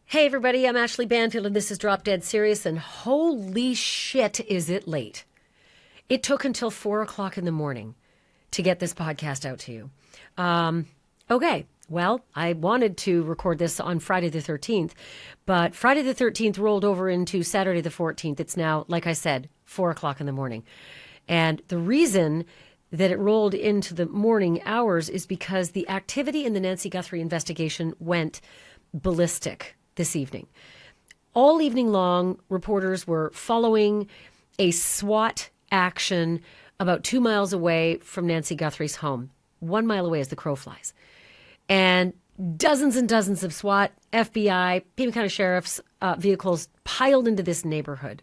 Hey everybody, I'm Ashleigh Banfield and this is Drop Dead Serious, and holy shit is it late. It took until 4 o'clock in the morning to get this podcast out to you. Okay, well, I wanted to record this on Friday the 13th, but Friday the 13th rolled over into Saturday the 14th. It's now, like I said, 4 o'clock in the morning. And the reason that it rolled into the morning hours is because the activity in the Nancy Guthrie investigation went ballistic this evening. All evening long, reporters were following a SWAT action about 2 miles away from Nancy Guthrie's home, 1 mile away as the crow flies. And dozens of SWAT, FBI, Pima County Sheriff's vehicles piled into this neighborhood.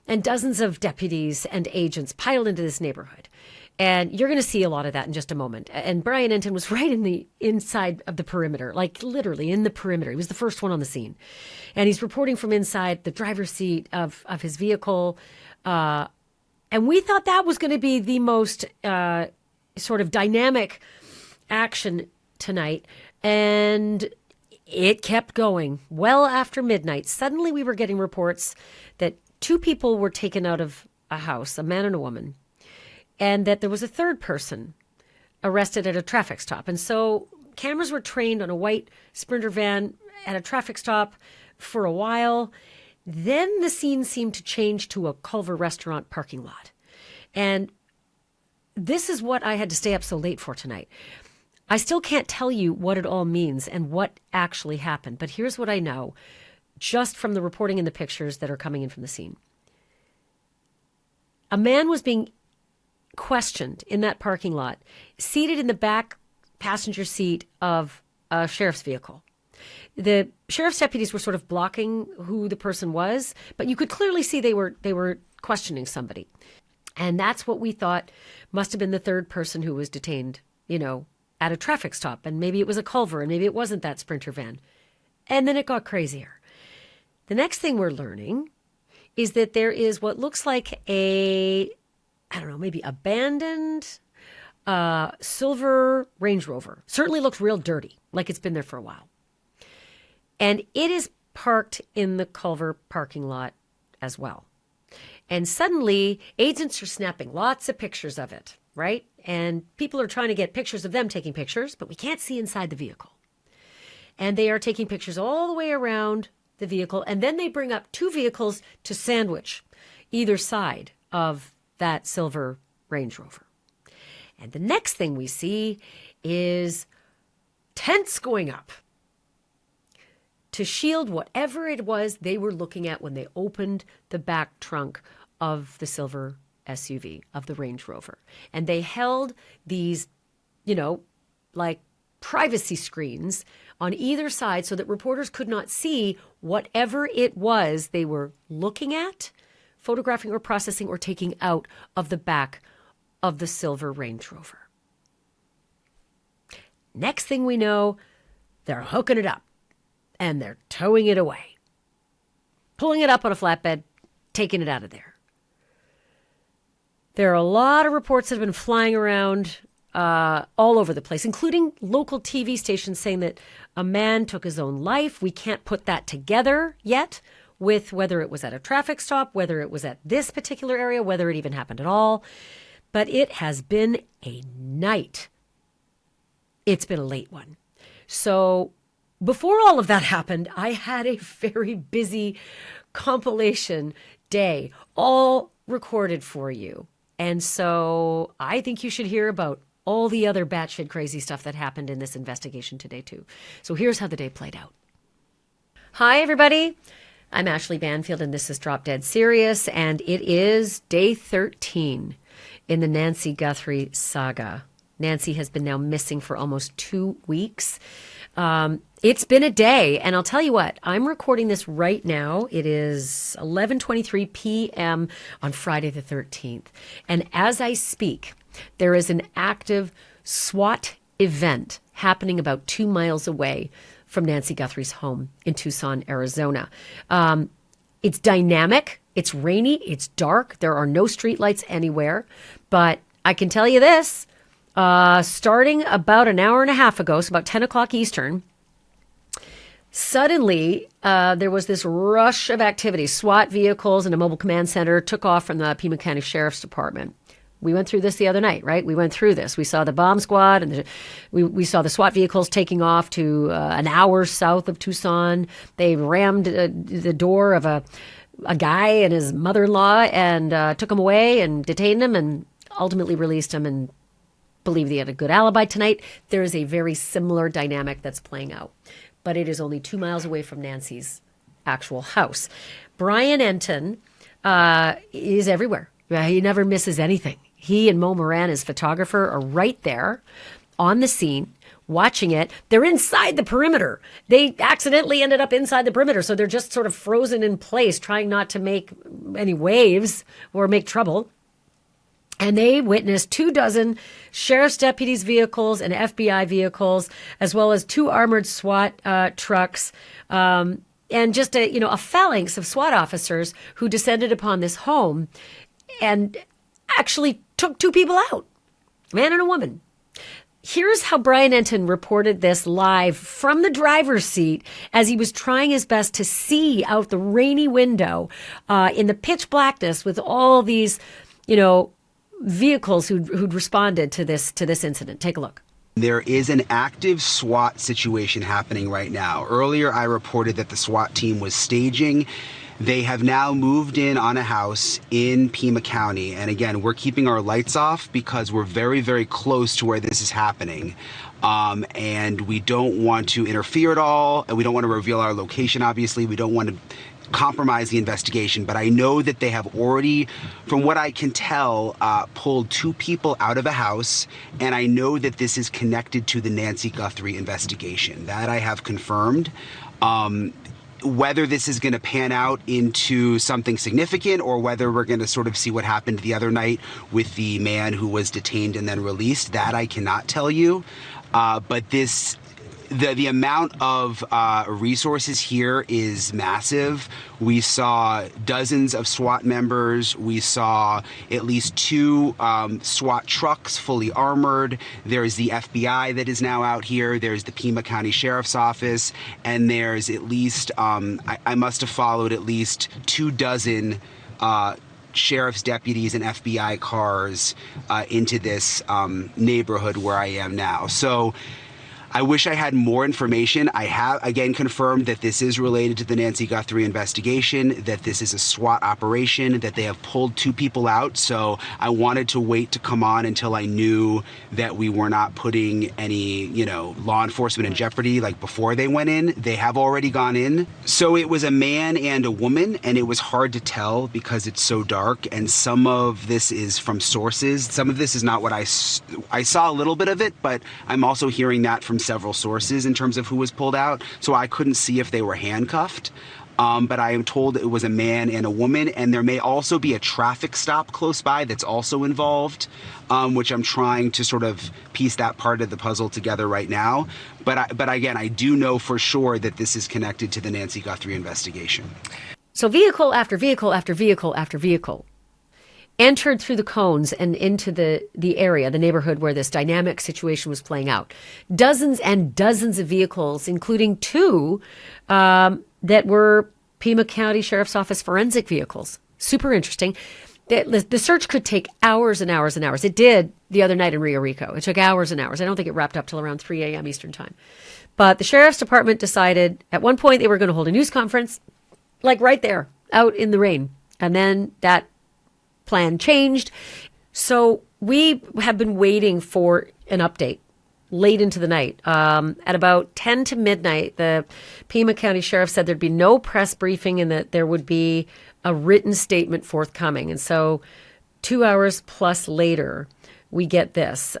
And dozens of deputies and agents piled into this neighborhood. And you're going to see a lot of that in just a moment. And Brian Enton was right in the inside of the perimeter, like literally in the perimeter. He was the first one on the scene. And he's reporting from inside the driver's seat of his vehicle. And we thought that was going to be the most sort of dynamic action tonight. And it kept going well after midnight. Suddenly we were getting reports that 2 people were taken out of a house, a man and a woman, and that there was a third person arrested at a traffic stop. And so cameras were trained on a white Sprinter van at a traffic stop for a while. Then the scene seemed to change to a Culver restaurant parking lot. And this is what I had to stay up so late for tonight. I still can't tell you what it all means and what actually happened, but here's what I know just from the reporting and the pictures that are coming in from the scene. A man was being questioned in that parking lot, seated in the back passenger seat of a sheriff's vehicle. The sheriff's deputies were sort of blocking who the person was, but you could clearly see they were questioning somebody. And that's what we thought must have been the third person who was detained, at a traffic stop. And maybe it was a Culver, and maybe it wasn't that Sprinter van. And then it got crazier. The next thing we're learning is that there is what looks like maybe abandoned silver Range Rover. Certainly looks real dirty, like it's been there for a while. And it is parked in the Culver parking lot as well. And suddenly, agents are snapping lots of pictures of it, right? And people are trying to get pictures of them taking pictures, but we can't see inside the vehicle. And they are taking pictures all the way around the vehicle, and then they bring up 2 vehicles to sandwich either side of that silver Range Rover. And the next thing we see is tents going up to shield whatever it was they were looking at when they opened the back trunk of the silver SUV, of the Range Rover. And they held these, like privacy screens on either side so that reporters could not see whatever it was they were looking at, photographing or processing or taking out of the back of the silver Range Rover. Next thing we know, they're hooking it up and they're towing it away, pulling it up on a flatbed, taking it out of there. There are a lot of reports that have been flying around all over the place, including local TV stations saying that a man took his own life. We can't put that together yet with whether it was at a traffic stop, whether it was at this particular area, whether it even happened at all. But it has been a night. It's been a late one. So before all of that happened, I had a very busy compilation day, all recorded for you. And so I think you should hear about all the other batshit crazy stuff that happened in this investigation today, too. So here's how the day played out. Hi, everybody. I'm Ashleigh Banfield, and this is Drop Dead Serious, and it is day 13 in the Nancy Guthrie saga. Nancy has been now missing for almost 2 weeks. It's been a day, and I'll tell you what, I'm recording this right now. It is 11:23 p.m. on Friday the 13th. And as I speak, there is an active SWAT event happening about 2 miles away from Nancy Guthrie's home in Tucson, Arizona. It's dynamic, it's rainy, it's dark, there are no streetlights anywhere, but I can tell you this, starting about an hour and a half ago, so about 10 o'clock Eastern, Suddenly, there was this rush of activity. SWAT vehicles and a mobile command center took off from the Pima County Sheriff's Department. We went through this the other night, right? We went through this. We saw the bomb squad, and we saw the SWAT vehicles taking off to an hour south of Tucson. They rammed the door of a guy and his mother-in-law and took him away and detained him and ultimately released him and believed he had a good alibi tonight. There is a very similar dynamic that's playing out, but it is only 2 miles away from Nancy's actual house. Brian Enton is everywhere. He never misses anything. He and Mo Moran, his photographer, are right there on the scene, watching it. They're inside the perimeter. They accidentally ended up inside the perimeter, so they're just sort of frozen in place, trying not to make any waves or make trouble. And they witnessed 24 sheriff's deputies' vehicles and FBI vehicles, as well as 2 armored SWAT trucks, and just a phalanx of SWAT officers who descended upon this home and actually took 2 people out, a man and a woman. Here's how Brian Enton reported this live from the driver's seat as he was trying his best to see out the rainy window in the pitch blackness with all these, vehicles who'd responded to this incident. Take a look. There is an active SWAT situation happening right now. Earlier, I reported that the SWAT team was staging. They have now moved in on a house in Pima County. And again, we're keeping our lights off because we're very, very close to where this is happening. And we don't want to interfere at all. And we don't want to reveal our location, obviously. We don't want to compromise the investigation. But I know that they have already, from what I can tell, pulled 2 people out of a house. And I know that this is connected to the Nancy Guthrie investigation. That I have confirmed. Whether this is going to pan out into something significant or whether we're going to sort of see what happened the other night with the man who was detained and then released, that I cannot tell you. But the amount of resources here is massive. We saw dozens of SWAT members. We saw at least 2 SWAT trucks fully armored. There's the FBI that is now out here. There's the Pima County Sheriff's Office. And there's at least, I must have followed at least 24 sheriff's deputies and FBI cars into this neighborhood where I am now. So I wish I had more information. I have, again, confirmed that this is related to the Nancy Guthrie investigation, that this is a SWAT operation, that they have pulled 2 people out. So I wanted to wait to come on until I knew that we were not putting any, law enforcement in jeopardy like before they went in. They have already gone in. So it was a man and a woman, and it was hard to tell because it's so dark. And some of this is from sources. Some of this is not what I saw a little bit of it, but I'm also hearing that from several sources in terms of who was pulled out, so I couldn't see if they were handcuffed. But I am told it was a man and a woman, and there may also be a traffic stop close by that's also involved, which I'm trying to sort of piece that part of the puzzle together right now. But again, I do know for sure that this is connected to the Nancy Guthrie investigation. So vehicle after vehicle after vehicle after vehicle entered through the cones and into the area, the neighborhood where this dynamic situation was playing out. Dozens and dozens of vehicles, including 2 that were Pima County Sheriff's Office forensic vehicles. Super interesting. The search could take hours and hours and hours. It did the other night in Rio Rico. It took hours and hours. I don't think it wrapped up till around 3 a.m. Eastern time. But the Sheriff's Department decided at one point they were going to hold a news conference, like right there, out in the rain. And then that plan changed. So we have been waiting for an update late into the night. At about 10 to midnight, the Pima County Sheriff said there'd be no press briefing and that there would be a written statement forthcoming. And so 2 hours plus later, we get this.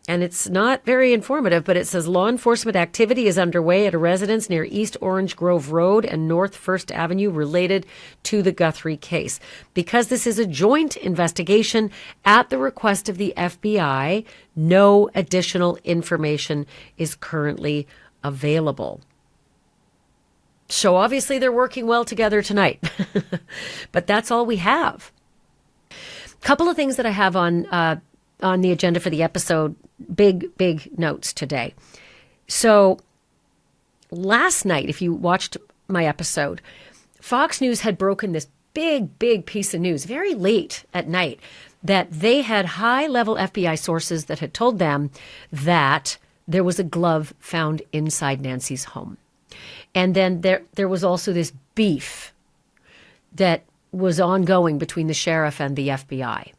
And it's not very informative, but it says law enforcement activity is underway at a residence near East Orange Grove Road and North First Avenue related to the Guthrie case. Because this is a joint investigation at the request of the FBI, no additional information is currently available. So obviously they're working well together tonight, but that's all we have. A couple of things that I have on the agenda for the episode, big notes today. So last night, if you watched my episode, Fox News had broken this big piece of news very late at night that they had high-level FBI sources that had told them that there was a glove found inside Nancy's home. And then there was also this beef that was ongoing between the sheriff and the FBI.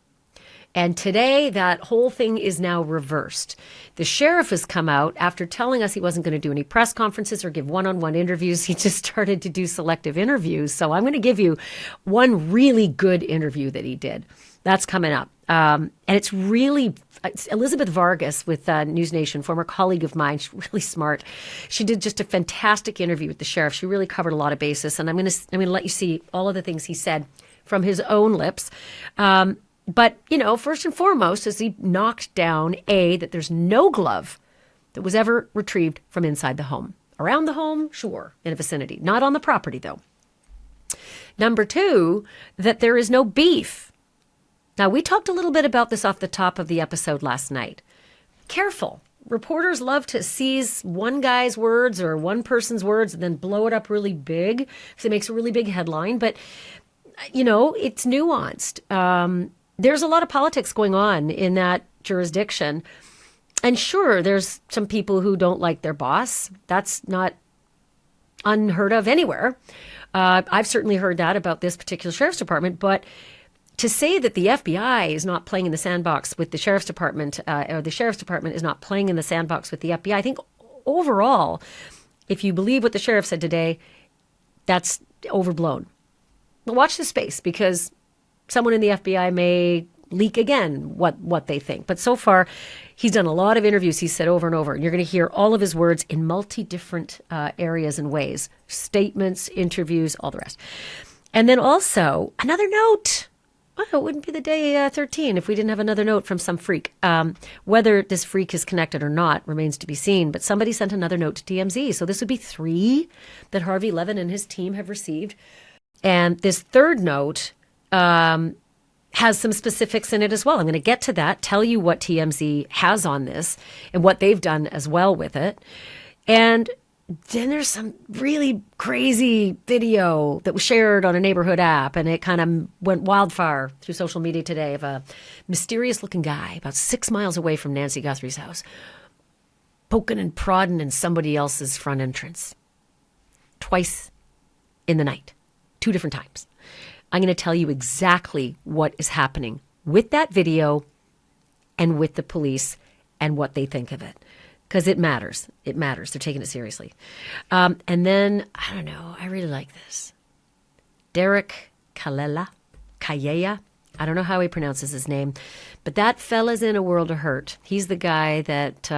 And today, that whole thing is now reversed. The sheriff has come out after telling us he wasn't going to do any press conferences or give one-on-one interviews. He just started to do selective interviews. So I'm going to give you one really good interview that he did. That's coming up. And it's Elizabeth Vargas with News Nation, former colleague of mine. She's really smart. She did just a fantastic interview with the sheriff. She really covered a lot of bases. And I'm going to let you see all of the things he said from his own lips. But, first and foremost, is he knocked down, that there's no glove that was ever retrieved from inside the home. Around the home, sure, in a vicinity. Not on the property, though. Number two, that there is no beef. Now, we talked a little bit about this off the top of the episode last night. Careful. Reporters love to seize one guy's words or one person's words and then blow it up really big because it makes a really big headline. But, it's nuanced. There's a lot of politics going on in that jurisdiction. And sure, there's some people who don't like their boss. That's not unheard of anywhere. I've certainly heard that about this particular sheriff's department. But to say that the FBI is not playing in the sandbox with the sheriff's department, or the sheriff's department is not playing in the sandbox with the FBI, I think overall, if you believe what the sheriff said today, that's overblown. But watch this space, because someone in the FBI may leak again what they think. But so far, he's done a lot of interviews, he said over and over. And you're going to hear all of his words in multi-different areas and ways. Statements, interviews, all the rest. And then also, another note. Well, it wouldn't be the day 13 if we didn't have another note from some freak. Whether this freak is connected or not remains to be seen. But somebody sent another note to TMZ. So this would be 3 that Harvey Levin and his team have received. And this third note has some specifics in it as well. I'm going to get to that, tell you what TMZ has on this and what they've done as well with it. And then there's some really crazy video that was shared on a neighborhood app, and it kind of went wildfire through social media today of a mysterious-looking guy about 6 miles away from Nancy Guthrie's house, poking and prodding in somebody else's front entrance. Twice in the night. 2 different times. I'm going to tell you exactly what is happening with that video and with the police and what they think of it. Because it matters. It matters. They're taking it seriously. And then, I don't know, I really like this. Derek Kayea. I don't know how he pronounces his name, but that fella's in a world of hurt. He's the guy that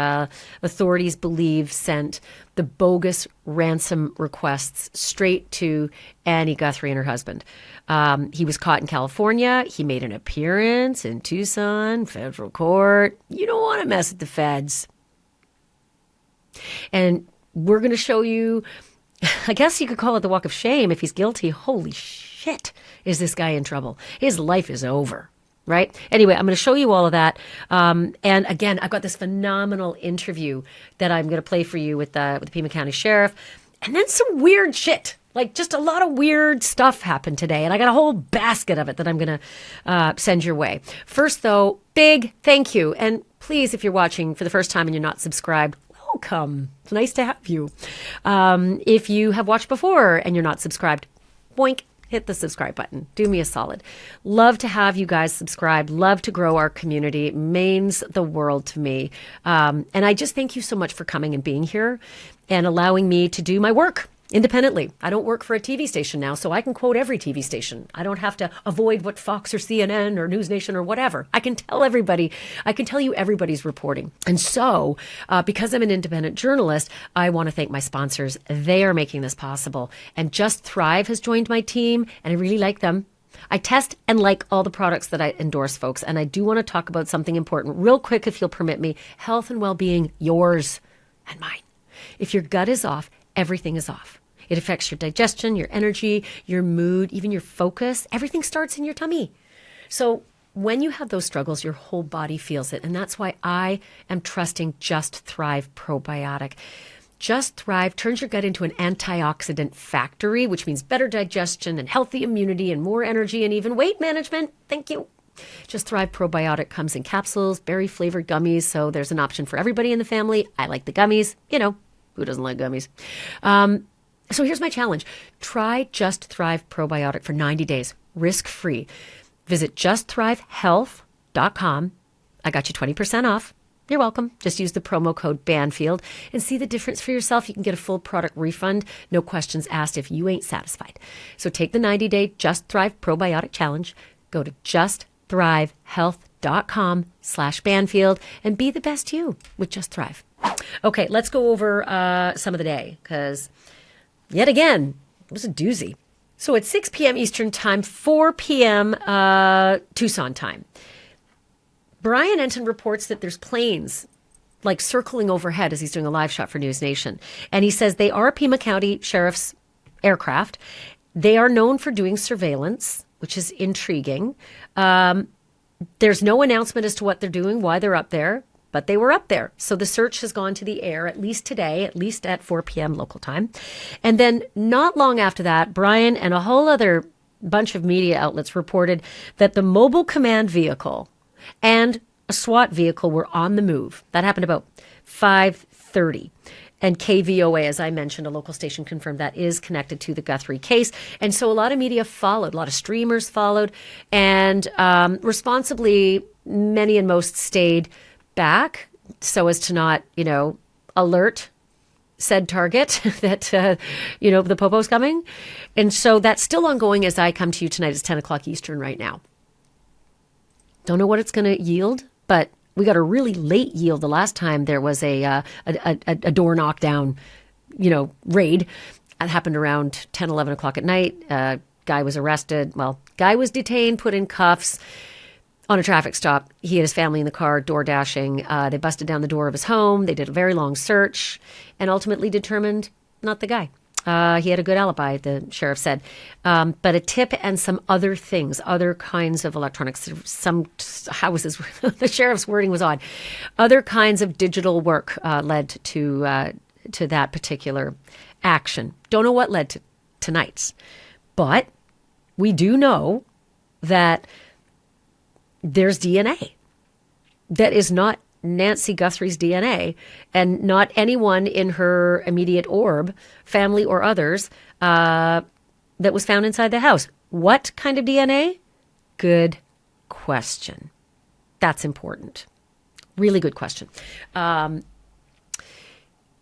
authorities believe sent the bogus ransom requests straight to Annie Guthrie and her husband. He was caught in California. He made an appearance in Tucson, federal court. You don't want to mess with the feds. And we're going to show you, I guess you could call it the walk of shame if he's guilty. Holy shit, is this guy in trouble? His life is over, right? Anyway, I'm going to show you all of that. And again, I've got this phenomenal interview that I'm going to play for you with the Pima County Sheriff. And then some weird shit. Like, just a lot of weird stuff happened today. And I got a whole basket of it that I'm going to send your way. First, though, big thank you. And please, if you're watching for the first time and you're not subscribed, welcome. It's nice to have you. If you have watched before and you're not subscribed, boink, hit the subscribe button. Do me a solid. Love to have you guys subscribed. Love to grow our community. It means the world to me. And I just thank you so much for coming and being here and allowing me to do my work independently. I don't work for a TV station now, so I can quote every TV station. I don't have to avoid what Fox or CNN or News Nation or whatever. I can tell everybody, I can tell you everybody's reporting. And so, because I'm an independent journalist, I want to thank my sponsors. They are making this possible. And Just Thrive has joined my team, and I really like them. I test and like all the products that I endorse, folks. And I do want to talk about something important real quick, if you'll permit me. Health and well-being, yours and mine. If your gut is off, everything is off. It affects your digestion, your energy, your mood, even your focus. Everything starts in your tummy. So when you have those struggles, your whole body feels it. And that's why I am trusting Just Thrive Probiotic. Just Thrive turns your gut into an antioxidant factory, which means better digestion and healthy immunity and more energy and even weight management. Thank you. Just Thrive Probiotic comes in capsules, berry-flavored gummies, so there's an option for everybody in the family. I like the gummies. You know, who doesn't like gummies? So here's my challenge. Try Just Thrive Probiotic for 90 days, risk-free. Visit justthrivehealth.com. I got you 20% off. You're welcome. Just use the promo code Banfield and see the difference for yourself. You can get a full product refund. No questions asked if you ain't satisfied. So take the 90-day Just Thrive Probiotic Challenge. Go to justthrivehealth.com/Banfield and be the best you with Just Thrive. Okay, let's go over some of the day because yet again, it was a doozy. So at 6 p.m. Eastern Time, 4 p.m. Tucson time, Brian Enton reports that there's planes like circling overhead as he's doing a live shot for News Nation. And he says they are Pima County Sheriff's aircraft. They are known for doing surveillance, which is intriguing. There's no announcement as to what they're doing, why they're up there, but they were up there. So the search has gone to the air, at least today, at least at 4 p.m. local time. And then not long after that, Brian and a whole other bunch of media outlets reported that the mobile command vehicle and a SWAT vehicle were on the move. That happened about 5:30. And KVOA, as I mentioned, a local station confirmed that is connected to the Guthrie case. And so a lot of media followed, a lot of streamers followed, and responsibly, many and most stayed back so as to not, alert said target that, the popo's coming. And so that's still ongoing as I come to you tonight. It's 10 o'clock Eastern right now. Don't know what it's going to yield, but we got a really late yield the last time there was a door knockdown, raid. That happened around 10, 11 o'clock at night. Guy was arrested. Well, guy was detained, put in cuffs on a traffic stop. He had his family in the car, door dashing. They busted down the door of his home. They did a very long search and ultimately determined not the guy. He had a good alibi, the sheriff said. But a tip and some other things, other kinds of electronics, the sheriff's wording was odd. Other kinds of digital work led to that particular action. Don't know what led to tonight's. But we do know that there's DNA that is not Nancy Guthrie's DNA and not anyone in her immediate orb, family or others, that was found inside the house. What kind of DNA? Good question. That's important. Really good question. I'm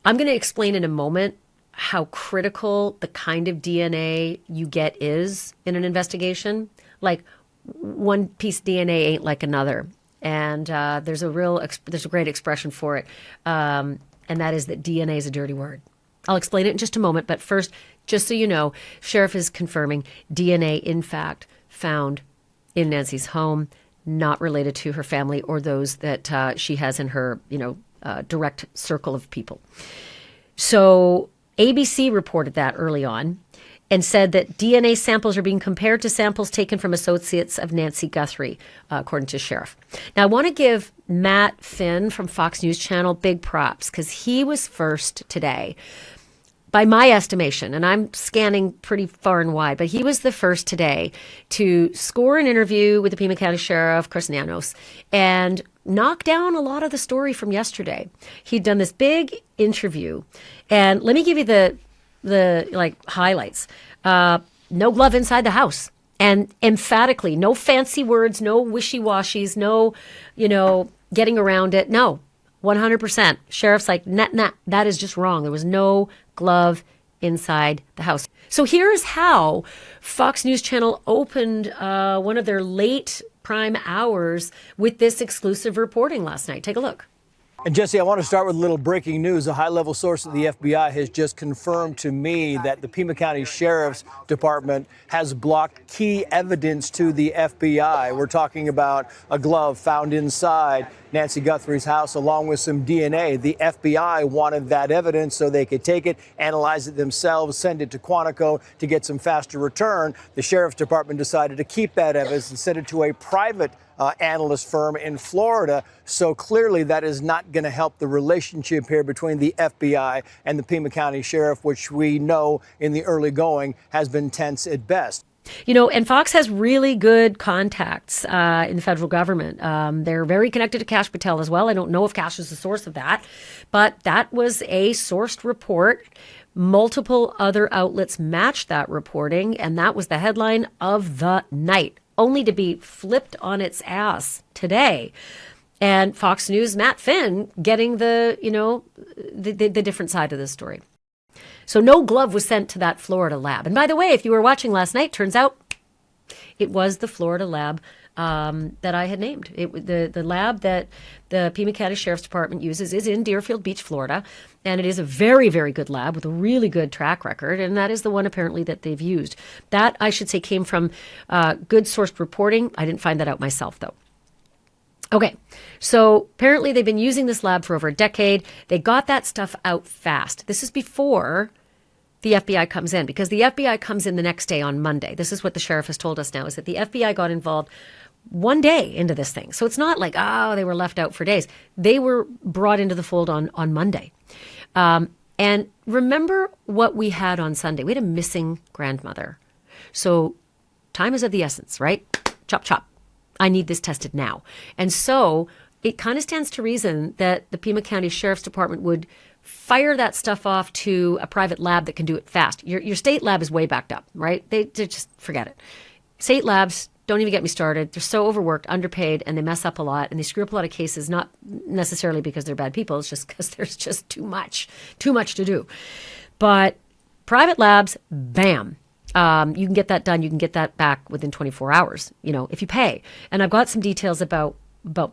going to explain in a moment how critical the kind of DNA you get is in an investigation. Like one piece of DNA ain't like another. And there's a great expression for it, and that is that DNA is a dirty word. I'll explain it in just a moment, but first, just so you know, Sheriff is confirming DNA, in fact, found in Nancy's home, not related to her family or those that she has in her, direct circle of people. So ABC reported that early on and said that DNA samples are being compared to samples taken from associates of Nancy Guthrie, according to Sheriff. Now, I want to give Matt Finn from Fox News Channel big props because he was first today, by my estimation, and I'm scanning pretty far and wide, but he was the first today to score an interview with the Pima County Sheriff, Chris Nanos, and knock down a lot of the story from yesterday. He'd done this big interview, and let me give you the highlights. No glove inside the house. And emphatically, no fancy words, no wishy-washies, no, getting around it. No, 100%. Sheriff's like, nah, that is just wrong. There was no glove inside the house. So here's how Fox News Channel opened one of their late prime hours with this exclusive reporting last night. Take a look. And Jesse, I want to start with a little breaking news. A high-level source at the FBI has just confirmed to me that the Pima County Sheriff's Department has blocked key evidence to the FBI. We're talking about a glove found inside Nancy Guthrie's house along with some DNA. The FBI wanted that evidence so they could take it, analyze it themselves, send it to Quantico to get some faster return. The Sheriff's Department decided to keep that evidence and send it to a private analyst firm in Florida. So clearly that is not going to help the relationship here between the FBI and the Pima County Sheriff, which we know in the early going has been tense at best. And Fox has really good contacts in the federal government. They're very connected to Kash Patel as well. I don't know if Kash is the source of that, but that was a sourced report. Multiple other outlets matched that reporting, and that was the headline of the night, only to be flipped on its ass today. And Fox News, Matt Finn, getting the different side of this story. So no glove was sent to that Florida lab. And by the way, if you were watching last night, turns out it was the Florida lab that I had named. The lab that the Pima County Sheriff's Department uses is in Deerfield Beach, Florida. And it is a very, very good lab with a really good track record. And that is the one apparently that they've used. That, I should say, came from good sourced reporting. I didn't find that out myself, though. Okay, so apparently they've been using this lab for over a decade. They got that stuff out fast. This is before the FBI comes in, because the FBI comes in the next day on Monday. This is what the sheriff has told us now, is that the FBI got involved one day into this thing. So it's not like, they were left out for days. They were brought into the fold on Monday. And remember what we had on Sunday. We had a missing grandmother. So time is of the essence, right? Chop, chop. I need this tested now. And so it kind of stands to reason that the Pima County Sheriff's Department would fire that stuff off to a private lab that can do it fast. Your state lab is way backed up, right? They just forget it. State labs, don't even get me started. They're so overworked, underpaid, and they mess up a lot, and they screw up a lot of cases, not necessarily because they're bad people. It's just because there's just too much to do. But private labs, bam. You can get that done. You can get that back within 24 hours, if you pay. And I've got some details about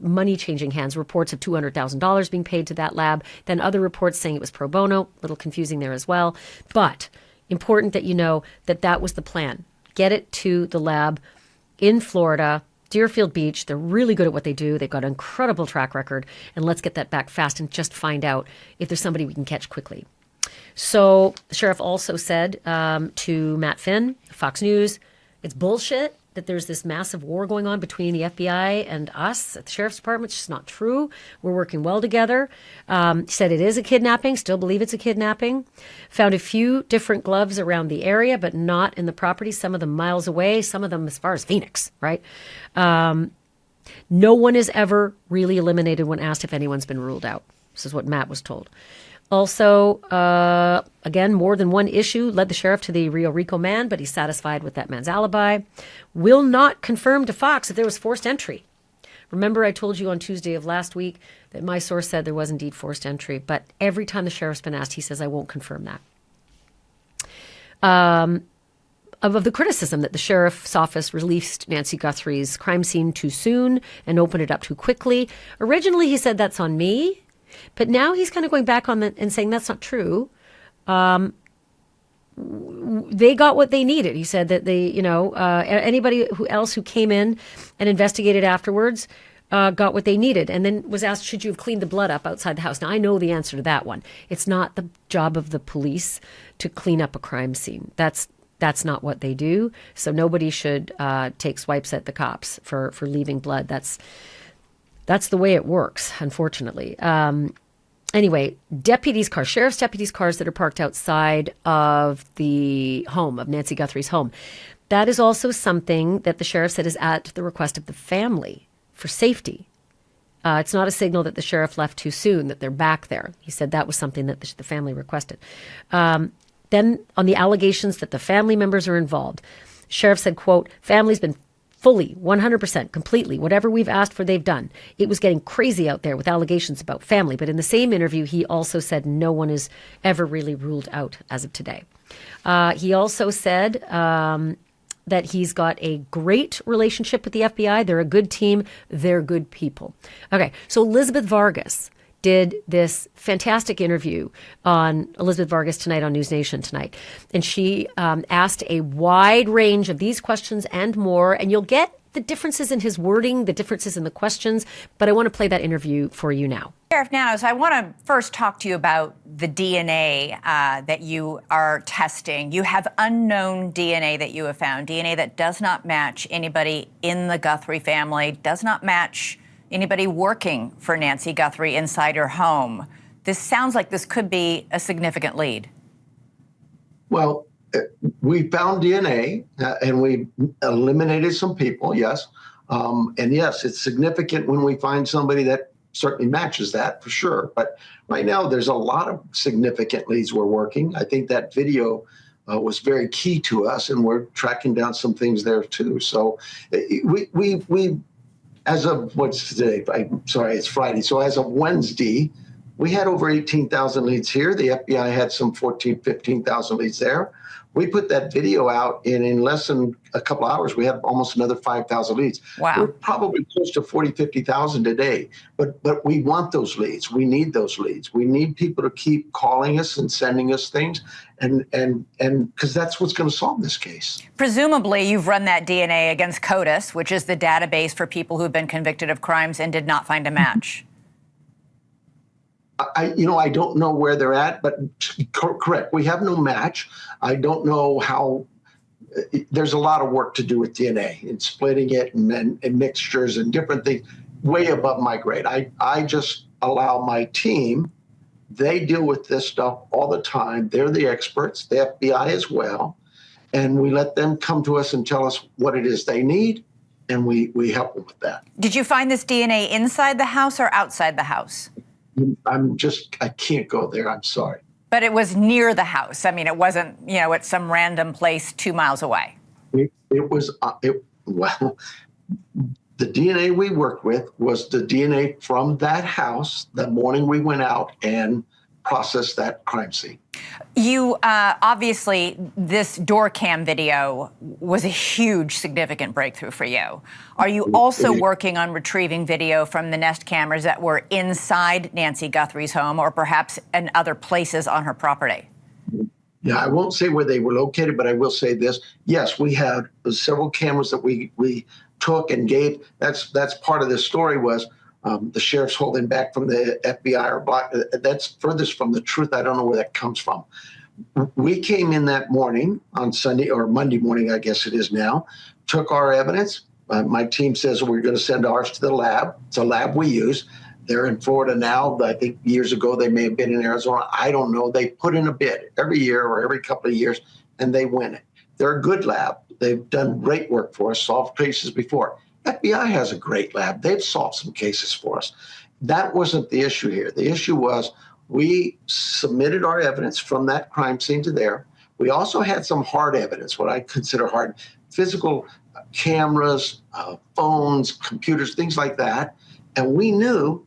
money changing hands, reports of $200,000 being paid to that lab, then other reports saying it was pro bono, a little confusing there as well. But important that you know that was the plan. Get it to the lab in Florida, Deerfield Beach. They're really good at what they do. They've got an incredible track record. And let's get that back fast and just find out if there's somebody we can catch quickly. So the sheriff also said to Matt Finn, Fox News, it's bullshit that there's this massive war going on between the FBI and us at the Sheriff's Department. It's just not true. We're working well together. He said it is a kidnapping, still believe it's a kidnapping. Found a few different gloves around the area, but not in the property, some of them miles away, some of them as far as Phoenix, right? No one is ever really eliminated when asked if anyone's been ruled out. This is what Matt was told. Also, again, more than one issue led the sheriff to the Rio Rico man, but he's satisfied with that man's alibi. Will not confirm to Fox if there was forced entry. Remember, I told you on Tuesday of last week that my source said there was indeed forced entry, but every time the sheriff's been asked, he says, I won't confirm that. Of the criticism that the sheriff's office released Nancy Guthrie's crime scene too soon and opened it up too quickly. Originally, he said that's on me. But now he's kind of going back on and saying that's not true. They got what they needed. He said that anybody else who came in and investigated afterwards got what they needed, and then was asked, should you have cleaned the blood up outside the house? Now, I know the answer to that one. It's not the job of the police to clean up a crime scene. That's not what they do. So nobody should take swipes at the cops for leaving blood. That's the way it works, unfortunately. Anyway, sheriff's deputies' cars that are parked outside of the home, of Nancy Guthrie's home. That is also something that the sheriff said is at the request of the family for safety. It's not a signal that the sheriff left too soon, that they're back there. He said that was something that the family requested. Then on the allegations that the family members are involved, sheriff said, quote, family's been fully, 100%, completely, whatever we've asked for, they've done. It was getting crazy out there with allegations about family. But in the same interview, he also said no one is ever really ruled out as of today. He also said that he's got a great relationship with the FBI. They're a good team. They're good people. Okay, so Elizabeth Vargas did this fantastic interview on Elizabeth Vargas Tonight on News Nation tonight. And she asked a wide range of these questions and more. And you'll get the differences in his wording, the differences in the questions, but I want to play that interview for you now. Sheriff Nanos, I want to first talk to you about the DNA that you are testing. You have unknown DNA that you have found, DNA that does not match anybody in the Guthrie family, does not match anybody working for Nancy Guthrie inside her home. This sounds like this could be a significant lead. Well, we found DNA and we eliminated some people, yes. And yes, it's significant when we find somebody that certainly matches that for sure. But right now, there's a lot of significant leads we're working. I think that video was very key to us, and we're tracking down some things there too. So we as of what's today? I'm sorry, it's Friday. So as of Wednesday, we had over 18,000 leads here. The FBI had some 15,000 leads there. We put that video out, and in less than a couple of hours, we had almost another 5,000 leads. Wow. We're probably close to 50,000 today, but we want those leads. We need those leads. We need people to keep calling us and sending us things, and because that's what's going to solve this case. Presumably, you've run that DNA against CODIS, which is the database for people who've been convicted of crimes and did not find a match. I don't know where they're at, but correct. We have no match. I don't know how. There's a lot of work to do with DNA and splitting it and mixtures and different things, way above my grade. I just allow my team. They deal with this stuff all the time. They're the experts, the FBI as well. And we let them come to us and tell us what it is they need, and we help them with that. Did you find this DNA inside the house or outside the house? I can't go there. I'm sorry. But it was near the house. I mean, it wasn't, at some random place 2 miles away. It was, well, the DNA we worked with was the DNA from that house the morning we went out and processed that crime scene. You, obviously, this door cam video was a huge, significant breakthrough for you. Are you also working on retrieving video from the Nest cameras that were inside Nancy Guthrie's home or perhaps in other places on her property? Yeah, I won't say where they were located, but I will say this. Yes, we had several cameras that we took and gave. That's part of this story was the sheriff's holding back from the FBI or block. That's furthest from the truth. I don't know where that comes from. We came in that morning on Sunday or Monday morning, I guess it is now, took our evidence. My team says we're going to send ours to the lab. It's a lab we use. They're in Florida now. I think years ago they may have been in Arizona. I don't know. They put in a bid every year or every couple of years, and they win it. They're a good lab. They've done great work for us, solved cases before. FBI has a great lab. They've solved some cases for us. That wasn't the issue here. The issue was we submitted our evidence from that crime scene to there. We also had some hard evidence, what I consider hard, physical cameras, phones, computers, things like that. And we knew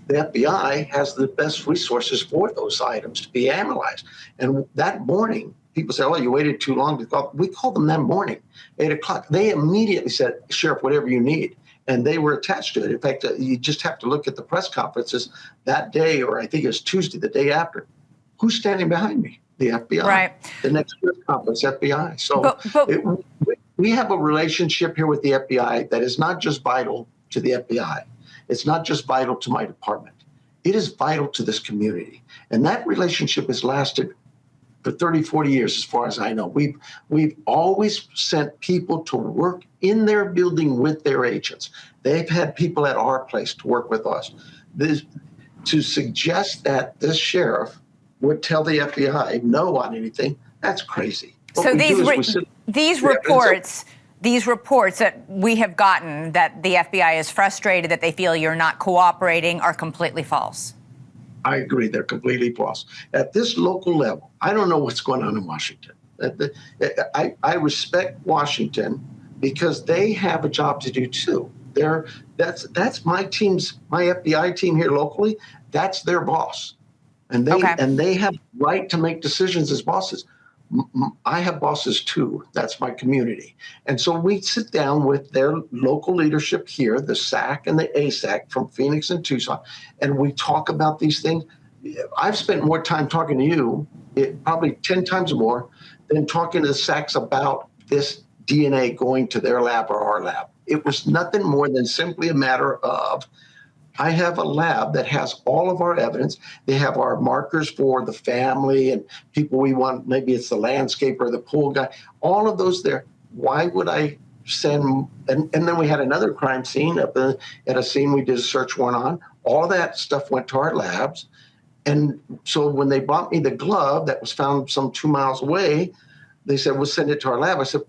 the FBI has the best resources for those items to be analyzed. And that morning, people say, oh, you waited too long to call. We called them that morning, 8 o'clock. They immediately said, Sheriff, whatever you need. And they were attached to it. In fact, you just have to look at the press conferences that day, or I think it was Tuesday, the day after. Who's standing behind me? The FBI. Right. The next press conference, FBI. So we have a relationship here with the FBI that is not just vital to the FBI. It's not just vital to my department. It is vital to this community. And that relationship has lasted for 30, 40 years, as far as I know. We've always sent people to work in their building with their agents. They've had people at our place to work with us. To suggest that this sheriff would tell the FBI no on anything, that's crazy. So these reports that we have gotten that the FBI is frustrated, that they feel you're not cooperating, are completely false. I agree. They're completely false. At this local level, I don't know what's going on in Washington. I respect Washington because they have a job to do too. That's my team's, my FBI team here locally. That's their boss, and they have right to make decisions as bosses. I have bosses too. That's my community. And so we sit down with their local leadership here, the SAC and the ASAC from Phoenix and Tucson, and we talk about these things. I've spent more time talking to you, probably 10 times more, than talking to the SACs about this DNA going to their lab or our lab. It was nothing more than simply a matter of, I have a lab that has all of our evidence. They have our markers for the family and people we want. Maybe it's the landscaper or the pool guy, all of those there. Why would I send? And then we had another crime scene at a scene we did a search warrant on. All of that stuff went to our labs. And so when they brought me the glove that was found some 2 miles away, they said, we'll send it to our lab. I said,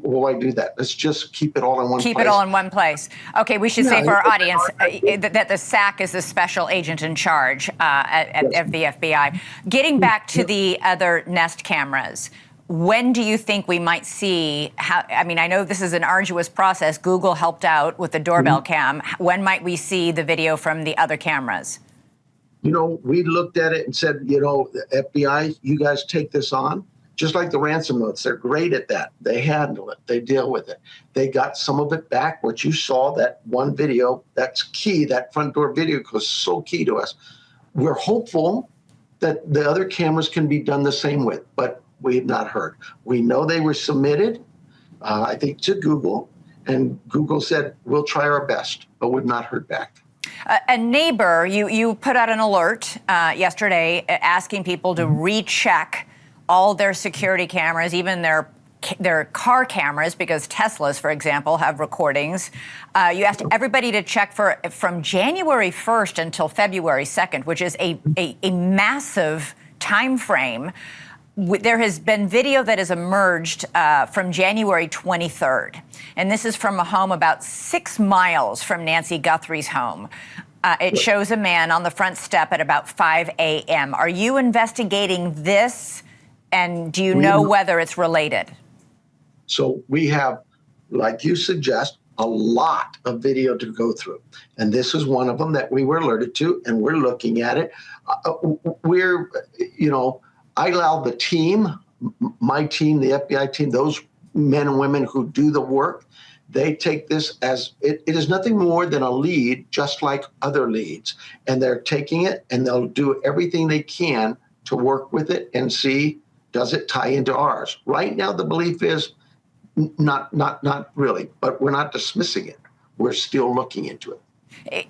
why do that? Let's just keep it all in one place. Keep it all in one place. Okay, we should say for our audience that the SAC is the special agent in charge of the FBI. Getting back to the other Nest cameras, when do you think we might see I know this is an arduous process. Google helped out with the Doorbell cam. When might we see the video from the other cameras? We looked at it and said, the FBI, you guys take this on. Just like the ransom notes, they're great at that. They handle it. They deal with it. They got some of it back. What you saw, that one video, that's key. That front door video was so key to us. We're hopeful that the other cameras can be done the same with, but we have not heard. We know they were submitted, I think, to Google, and Google said, we'll try our best, but we've not heard back. A neighbor, you put out an alert yesterday asking people to recheck all their security cameras, even their car cameras, because Teslas, for example, have recordings. You asked everybody to check from January 1st until February 2nd, which is a massive time frame. There has been video that has emerged from January 23rd, and this is from a home about 6 miles from Nancy Guthrie's home. It shows a man on the front step at about 5 a.m. Are you investigating this? And do you know whether it's related? So we have, like you suggest, a lot of video to go through. And this is one of them that we were alerted to, and we're looking at it. I allow the team, my team, the FBI team, those men and women who do the work, they take this as it is nothing more than a lead, just like other leads. And they're taking it and they'll do everything they can to work with it and see, does it tie into ours? Right now, the belief is not really, but we're not dismissing it. We're still looking into it.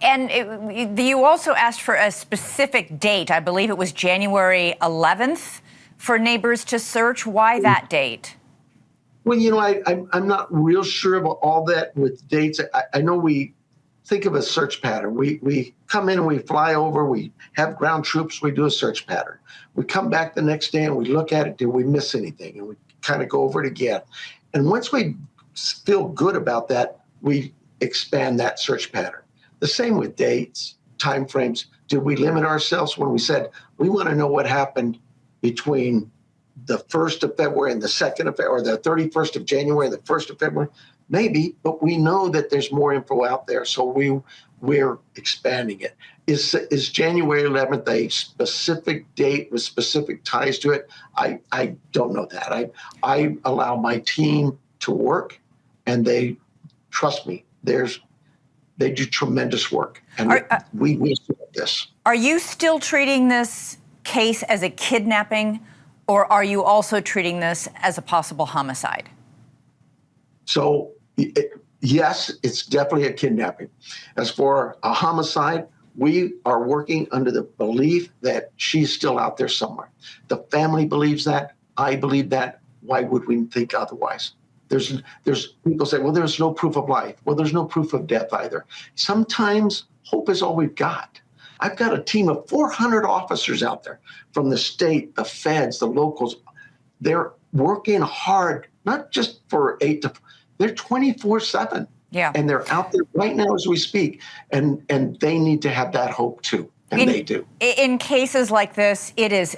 And you also asked for a specific date. I believe it was January 11th for neighbors to search. Why that date? Well, I'm not real sure about all that with dates. I know we think of a search pattern. We come in and we fly over, we have ground troops, we do a search pattern. We come back the next day and we look at it, did we miss anything? And we kind of go over it again. And once we feel good about that, we expand that search pattern. The same with dates, timeframes. Did we limit ourselves when we said, we want to know what happened between the 1st of February and the 2nd of February, or the 31st of January and the 1st of February? Maybe, but we know that there's more info out there, so we're expanding it. Is January 11th a specific date with specific ties to it? I don't know that. I allow my team to work, and they trust me. They do tremendous work, and we support this. Are you still treating this case as a kidnapping, or are you also treating this as a possible homicide? So, yes, it's definitely a kidnapping. As for a homicide, we are working under the belief that she's still out there somewhere. The family believes that. I believe that. Why would we think otherwise? There's people say, well, there's no proof of life. Well, there's no proof of death either. Sometimes hope is all we've got. I've got a team of 400 officers out there from the state, the feds, the locals. They're working hard, not just for 8 to 4. They're 24/7. Yeah. And they're out there right now as we speak. And they need to have that hope too. And they do. In cases like this, it is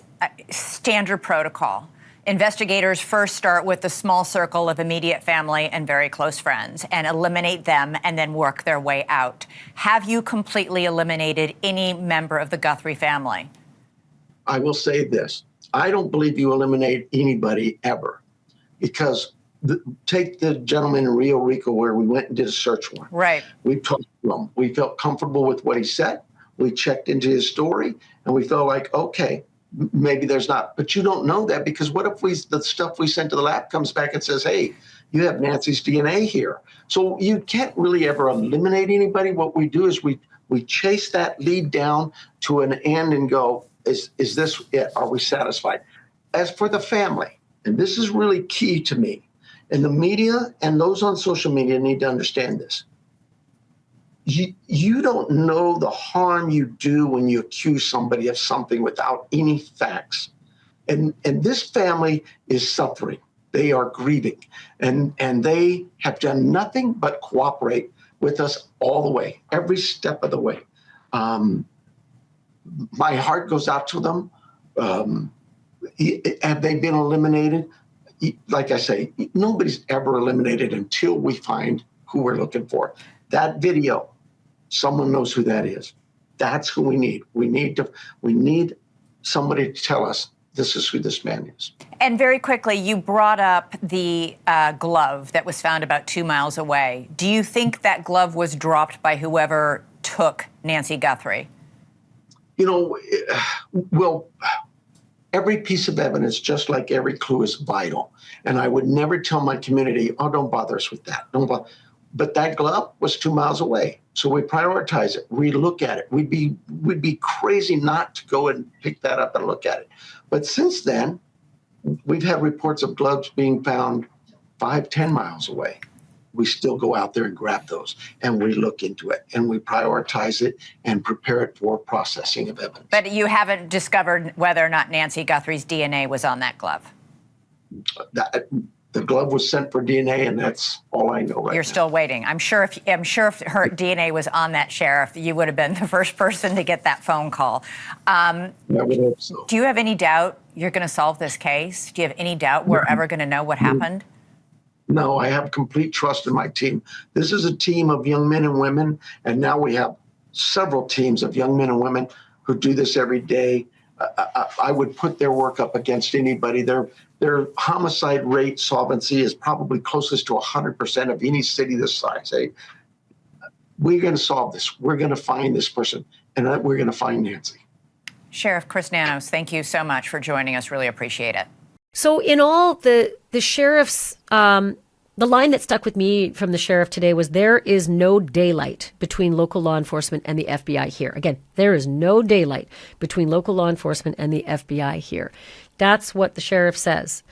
standard protocol. Investigators first start with the small circle of immediate family and very close friends and eliminate them and then work their way out. Have you completely eliminated any member of the Guthrie family? I will say this. I don't believe you eliminate anybody ever, because take the gentleman in Rio Rico where we went and did a search warrant. Right. We talked to him. We felt comfortable with what he said. We checked into his story, and we felt like, okay, maybe there's not. But you don't know that, because what if the stuff we sent to the lab comes back and says, hey, you have Nancy's DNA here. So you can't really ever eliminate anybody. What we do is we chase that lead down to an end and go, is this it? Are we satisfied? As for the family, and this is really key to me, and the media and those on social media need to understand this. You don't know the harm you do when you accuse somebody of something without any facts. And this family is suffering. They are grieving. And they have done nothing but cooperate with us all the way, every step of the way. My heart goes out to them. Have they been eliminated? Like I say, nobody's ever eliminated until we find who we're looking for. That video, someone knows who that is. That's who we need. We need somebody to tell us this is who this man is. And very quickly, you brought up the glove that was found about 2 miles away. Do you think that glove was dropped by whoever took Nancy Guthrie? Well, every piece of evidence, just like every clue, is vital. And I would never tell my community, oh, don't bother us with that. Don't bother. But that glove was 2 miles away. So we prioritize it. We look at it. We'd be crazy not to go and pick that up and look at it. But since then, we've had reports of gloves being found 5-10 miles away. We still go out there and grab those, and we look into it, and we prioritize it and prepare it for processing of evidence. But you haven't discovered whether or not Nancy Guthrie's DNA was on that glove? The glove was sent for DNA, and that's all I know right now. You're still waiting. I'm sure if her DNA was on that, Sheriff, you would have been the first person to get that phone call. I would hope so. Do you have any doubt you're going to solve this case? Do you have any doubt we're ever going to know what happened? No, I have complete trust in my team. This is a team of young men and women, and now we have several teams of young men and women who do this every day. I would put their work up against anybody. Their homicide rate solvency is probably closest to 100% of any city this size. We're going to solve this. We're going to find this person, and we're going to find Nancy. Sheriff Chris Nanos, thank you so much for joining us. Really appreciate it. So in all, the sheriff's, the line that stuck with me from the sheriff today was there is no daylight between local law enforcement and the FBI here. Again, there is no daylight between local law enforcement and the FBI here. That's what the sheriff says.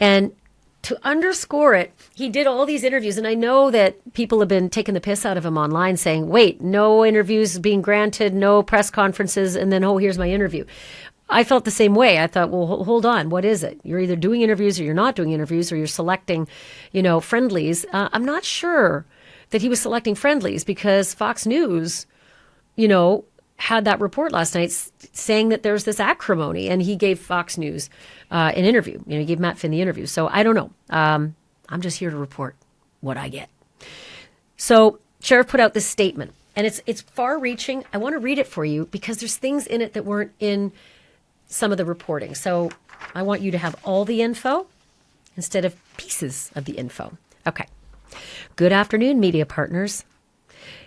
And to underscore it, he did all these interviews. And I know that people have been taking the piss out of him online saying, wait, no interviews being granted, no press conferences, and then, oh, here's my interview. I felt the same way. I thought, well, hold on. What is it? You're either doing interviews or you're not doing interviews, or you're selecting, friendlies. I'm not sure that he was selecting friendlies because Fox News, had that report last night saying that there's this acrimony, and he gave Fox News an interview. He gave Matt Finn the interview. So I don't know. I'm just here to report what I get. So Sheriff put out this statement, and it's far-reaching. I want to read it for you because there's things in it that weren't in some of the reporting. So I want you to have all the info instead of pieces of the info. Okay. Good afternoon, media partners.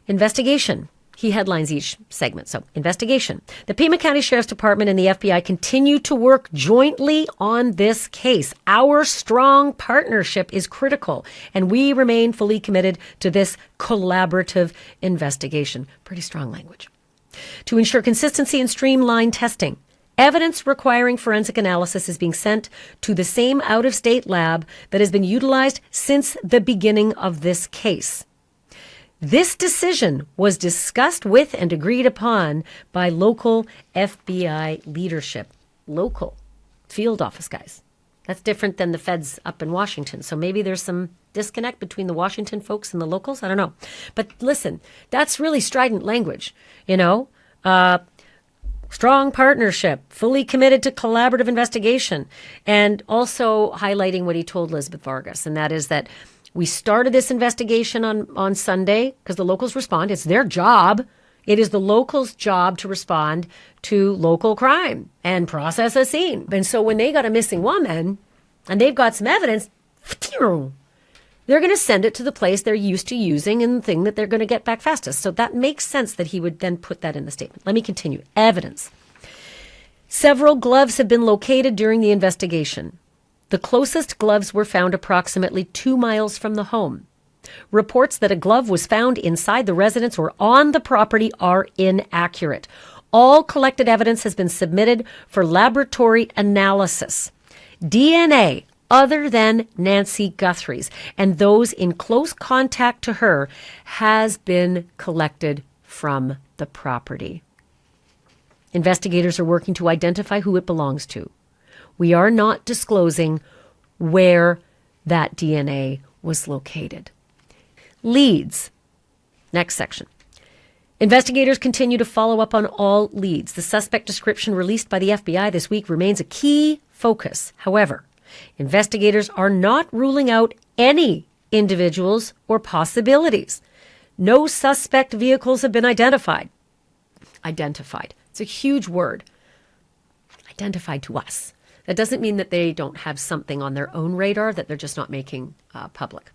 Investigation. He headlines each segment. So, investigation. The Pima County Sheriff's Department and the FBI continue to work jointly on this case. Our strong partnership is critical, and we remain fully committed to this collaborative investigation. Pretty strong language. To ensure consistency and streamline testing, evidence requiring forensic analysis is being sent to the same out-of-state lab that has been utilized since the beginning of this case. This decision was discussed with and agreed upon by local FBI leadership. Local field office guys. That's different than the feds up in Washington. So maybe there's some disconnect between the Washington folks and the locals. I don't know. But listen, that's really strident language, strong partnership, fully committed to collaborative investigation, and also highlighting what he told Elizabeth Vargas, and that is that we started this investigation on Sunday because the locals respond. It's their job. It is the locals' job to respond to local crime and process a scene. And so when they got a missing woman and they've got some evidence, they're going to send it to the place they're used to using and the thing that they're going to get back fastest. So that makes sense that he would then put that in the statement. Let me continue. Evidence. Several gloves have been located during the investigation. The closest gloves were found approximately 2 miles from the home. Reports that a glove was found inside the residence or on the property are inaccurate. All collected evidence has been submitted for laboratory analysis. DNA other than Nancy Guthrie's and those in close contact to her has been collected from the property. Investigators are working to identify who it belongs to. We are not disclosing where that DNA was located. Leads. Next section. Investigators continue to follow up on all leads. The suspect description released by the FBI this week remains a key focus. However, investigators are not ruling out any individuals or possibilities. No suspect vehicles have been identified. Identified. It's a huge word. Identified to us. That doesn't mean that they don't have something on their own radar that they're just not making public.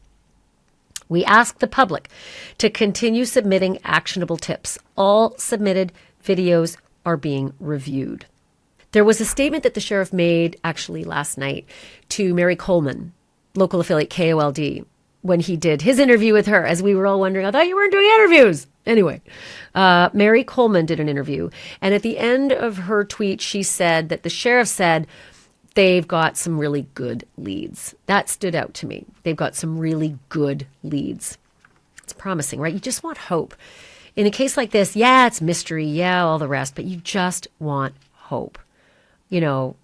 We ask the public to continue submitting actionable tips. All submitted videos are being reviewed. There was a statement that the sheriff made actually last night to Mary Coleman, local affiliate KOLD, when he did his interview with her, as we were all wondering, I thought you weren't doing interviews. Anyway, Mary Coleman did an interview. And at the end of her tweet, she said that the sheriff said, they've got some really good leads. That stood out to me. They've got some really good leads. It's promising, right? You just want hope. In a case like this, yeah, it's mystery, yeah, all the rest, but you just want hope. You know,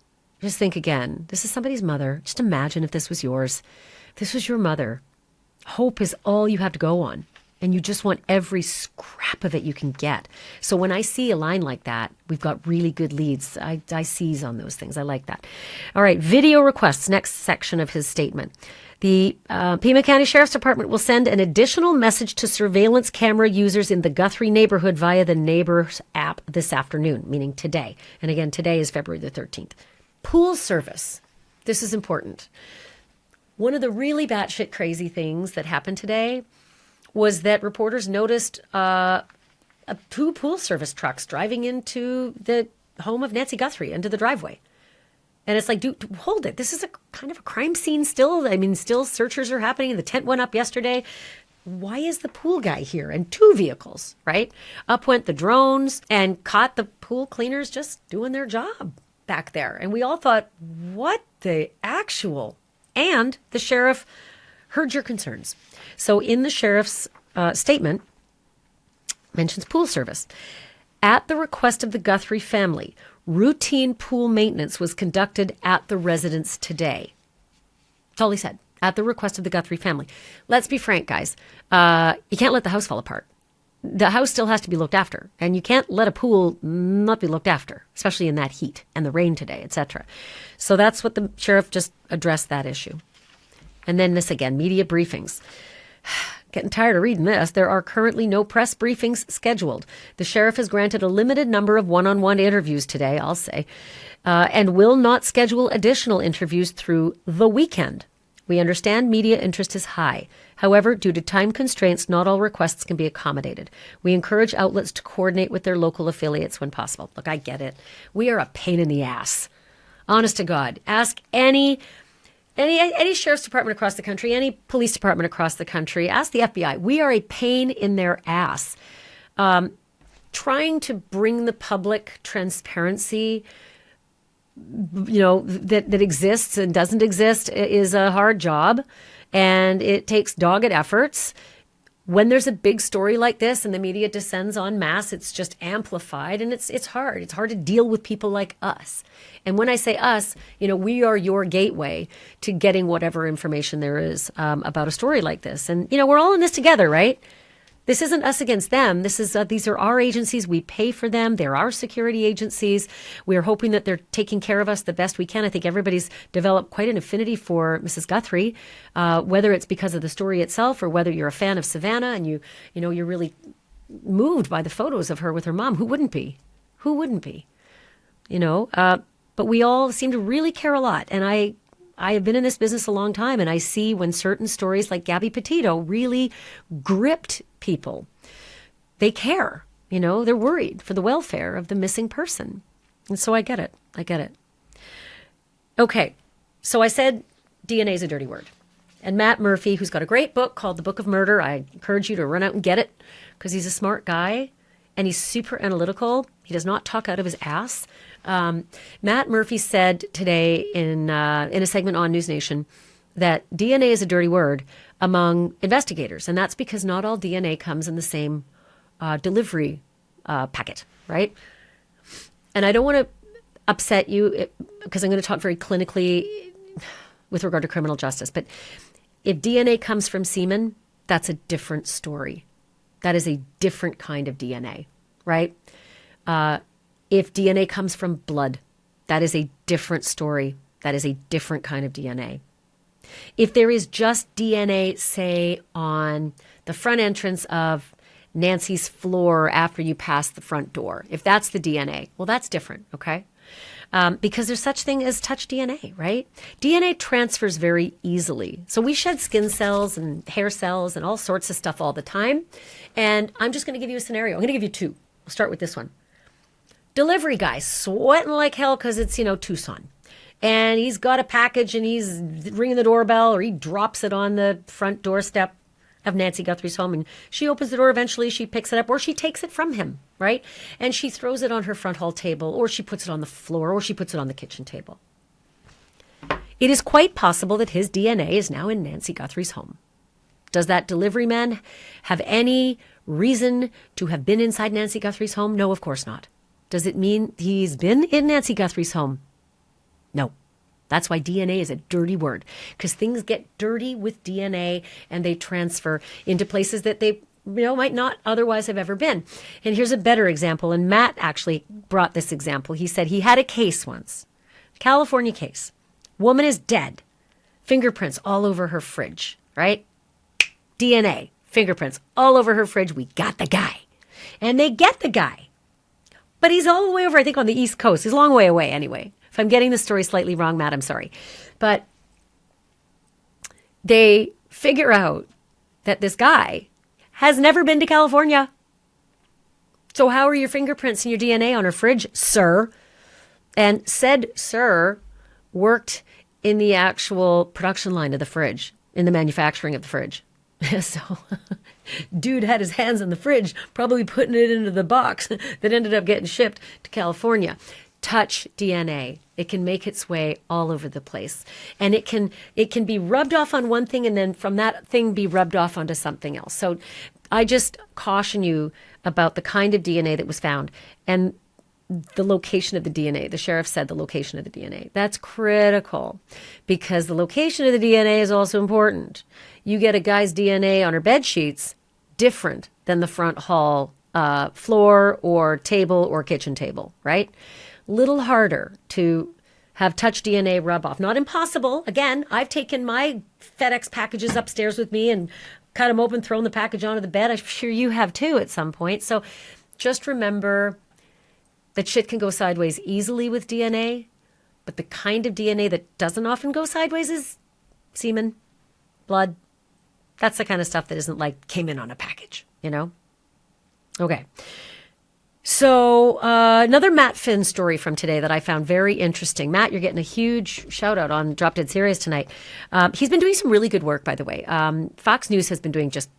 just think again. This is somebody's mother. Just imagine if this was yours. If this was your mother. Hope is all you have to go on. And you just want every scrap of it you can get. So when I see a line like that, we've got really good leads. I seize on those things. I like that. All right, video requests, next section of his statement. The Pima County Sheriff's Department will send an additional message to surveillance camera users in the Guthrie neighborhood via the Neighbors app this afternoon, meaning today. And again, today is February the 13th. Pool service. This is important. One of the really batshit crazy things that happened today was that reporters noticed two pool service trucks driving into the home of Nancy Guthrie, into the driveway. And it's like, dude, hold it. This is a kind of a crime scene still. I mean, still searchers are happening. The tent went up yesterday. Why is the pool guy here? And 2 vehicles, right? Up went the drones and caught the pool cleaners just doing their job back there. And we all thought, what the actual? And the sheriff heard your concerns. So in the sheriff's statement, mentions pool service. At the request of the Guthrie family, routine pool maintenance was conducted at the residence today. That's all he said. At the request of the Guthrie family. Let's be frank, guys. You can't let the house fall apart. The house still has to be looked after. And you can't let a pool not be looked after, especially in that heat and the rain today, etc. So that's what the sheriff just addressed that issue. And then this again, media briefings. Getting tired of reading this. There are currently no press briefings scheduled. The sheriff has granted a limited number of one-on-one interviews today, I'll say, and will not schedule additional interviews through the weekend. We understand media interest is high. However, due to time constraints, not all requests can be accommodated. We encourage outlets to coordinate with their local affiliates when possible. Look, I get it. We are a pain in the ass. Honest to God. Ask any sheriff's department across the country, any police department across the country, ask the FBI. We are a pain in their ass. Trying to bring the public transparency, that exists and doesn't exist is a hard job, and it takes dogged efforts. When there's a big story like this and the media descends en masse, it's just amplified, and it's hard. It's hard to deal with people like us. And when I say us, we are your gateway to getting whatever information there is about a story like this. And, we're all in this together, right? This isn't us against them. These are our agencies. We pay for them. They're our security agencies. We are hoping that they're taking care of us the best we can. I think everybody's developed quite an affinity for Mrs. Guthrie, whether it's because of the story itself or whether you're a fan of Savannah and you're really moved by the photos of her with her mom. Who wouldn't be? Who wouldn't be? But we all seem to really care a lot. And I have been in this business a long time, and I see when certain stories like Gabby Petito really gripped people. They care, they're worried for the welfare of the missing person. And so I get it. Okay. So I said DNA is a dirty word. And Matt Murphy, who's got a great book called The Book of Murder, I encourage you to run out and get it because he's a smart guy and he's super analytical. He does not talk out of his ass. Matt Murphy said today in a segment on News Nation that DNA is a dirty word among investigators. And that's because not all DNA comes in the same delivery packet, right? And I don't want to upset you because I'm going to talk very clinically with regard to criminal justice. But if DNA comes from semen, that's a different story. That is a different kind of DNA, right? If DNA comes from blood, that is a different story. That is a different kind of DNA. If there is just DNA, say, on the front entrance of Nancy's floor after you pass the front door, if that's the DNA, well, that's different, okay? Because there's such thing as touch DNA, right? DNA transfers very easily. So we shed skin cells and hair cells and all sorts of stuff all the time. And I'm just going to give you a scenario. I'm going to give you two. We'll start with this one. Delivery guy sweating like hell because it's, Tucson. And he's got a package and he's ringing the doorbell or he drops it on the front doorstep of Nancy Guthrie's home. And she opens the door eventually, she picks it up or she takes it from him, right? And she throws it on her front hall table or she puts it on the floor or she puts it on the kitchen table. It is quite possible that his DNA is now in Nancy Guthrie's home. Does that delivery man have any reason to have been inside Nancy Guthrie's home? No, of course not. Does it mean he's been in Nancy Guthrie's home? No. That's why DNA is a dirty word, because things get dirty with DNA and they transfer into places that they might not otherwise have ever been. And here's a better example. And Matt actually brought this example. He said he had a case once, California case. Woman is dead. Fingerprints all over her fridge, right? DNA, fingerprints all over her fridge. We got the guy. And they get the guy. But he's all the way over, I think, on the East Coast. He's a long way away anyway. If I'm getting the story slightly wrong, Matt, I'm sorry. But they figure out that this guy has never been to California. So how are your fingerprints and your DNA on her fridge, sir? And said sir worked in the actual production line of the fridge, in the manufacturing of the fridge. So dude had his hands on the fridge, probably putting it into the box that ended up getting shipped to California. Touch DNA. It can make its way all over the place. And it can be rubbed off on one thing and then from that thing be rubbed off onto something else. So I just caution you about the kind of DNA that was found and the location of the DNA. The sheriff said the location of the DNA. That's critical because the location of the DNA is also important. You get a guy's DNA on her bed sheets, different than the front hall floor or table or kitchen table, right? Little harder to have touch DNA rub off. Not impossible. Again, I've taken my FedEx packages upstairs with me and cut them open, thrown the package onto the bed. I'm sure you have too at some point. So just remember that shit can go sideways easily with DNA, but the kind of DNA that doesn't often go sideways is semen, blood. That's the kind of stuff that isn't like came in on a package, Okay. So another Matt Finn story from today that I found very interesting. Matt, you're getting a huge shout out on Drop Dead Serious tonight. He's been doing some really good work, by the way. Fox News has been doing just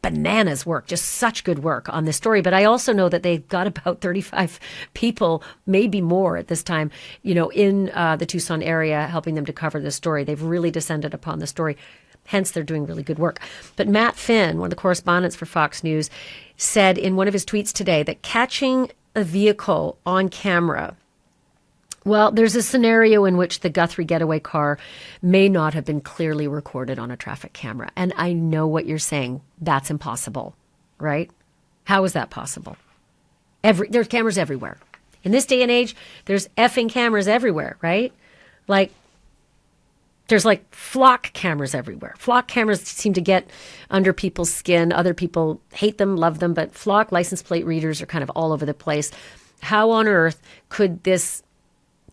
bananas work, just such good work on this story. But I also know that they've got about 35 people, maybe more at this time, in the Tucson area, helping them to cover this story. They've really descended upon the story. Hence, they're doing really good work. But Matt Finn, one of the correspondents for Fox News, said in one of his tweets today that catching a vehicle on camera, well, there's a scenario in which the Guthrie getaway car may not have been clearly recorded on a traffic camera. And I know what you're saying. That's impossible, right? How is that possible? There's cameras everywhere. In this day and age, there's effing cameras everywhere, right? There's flock cameras everywhere. Flock cameras seem to get under people's skin. Other people hate them, love them, but flock license plate readers are kind of all over the place. How on earth could this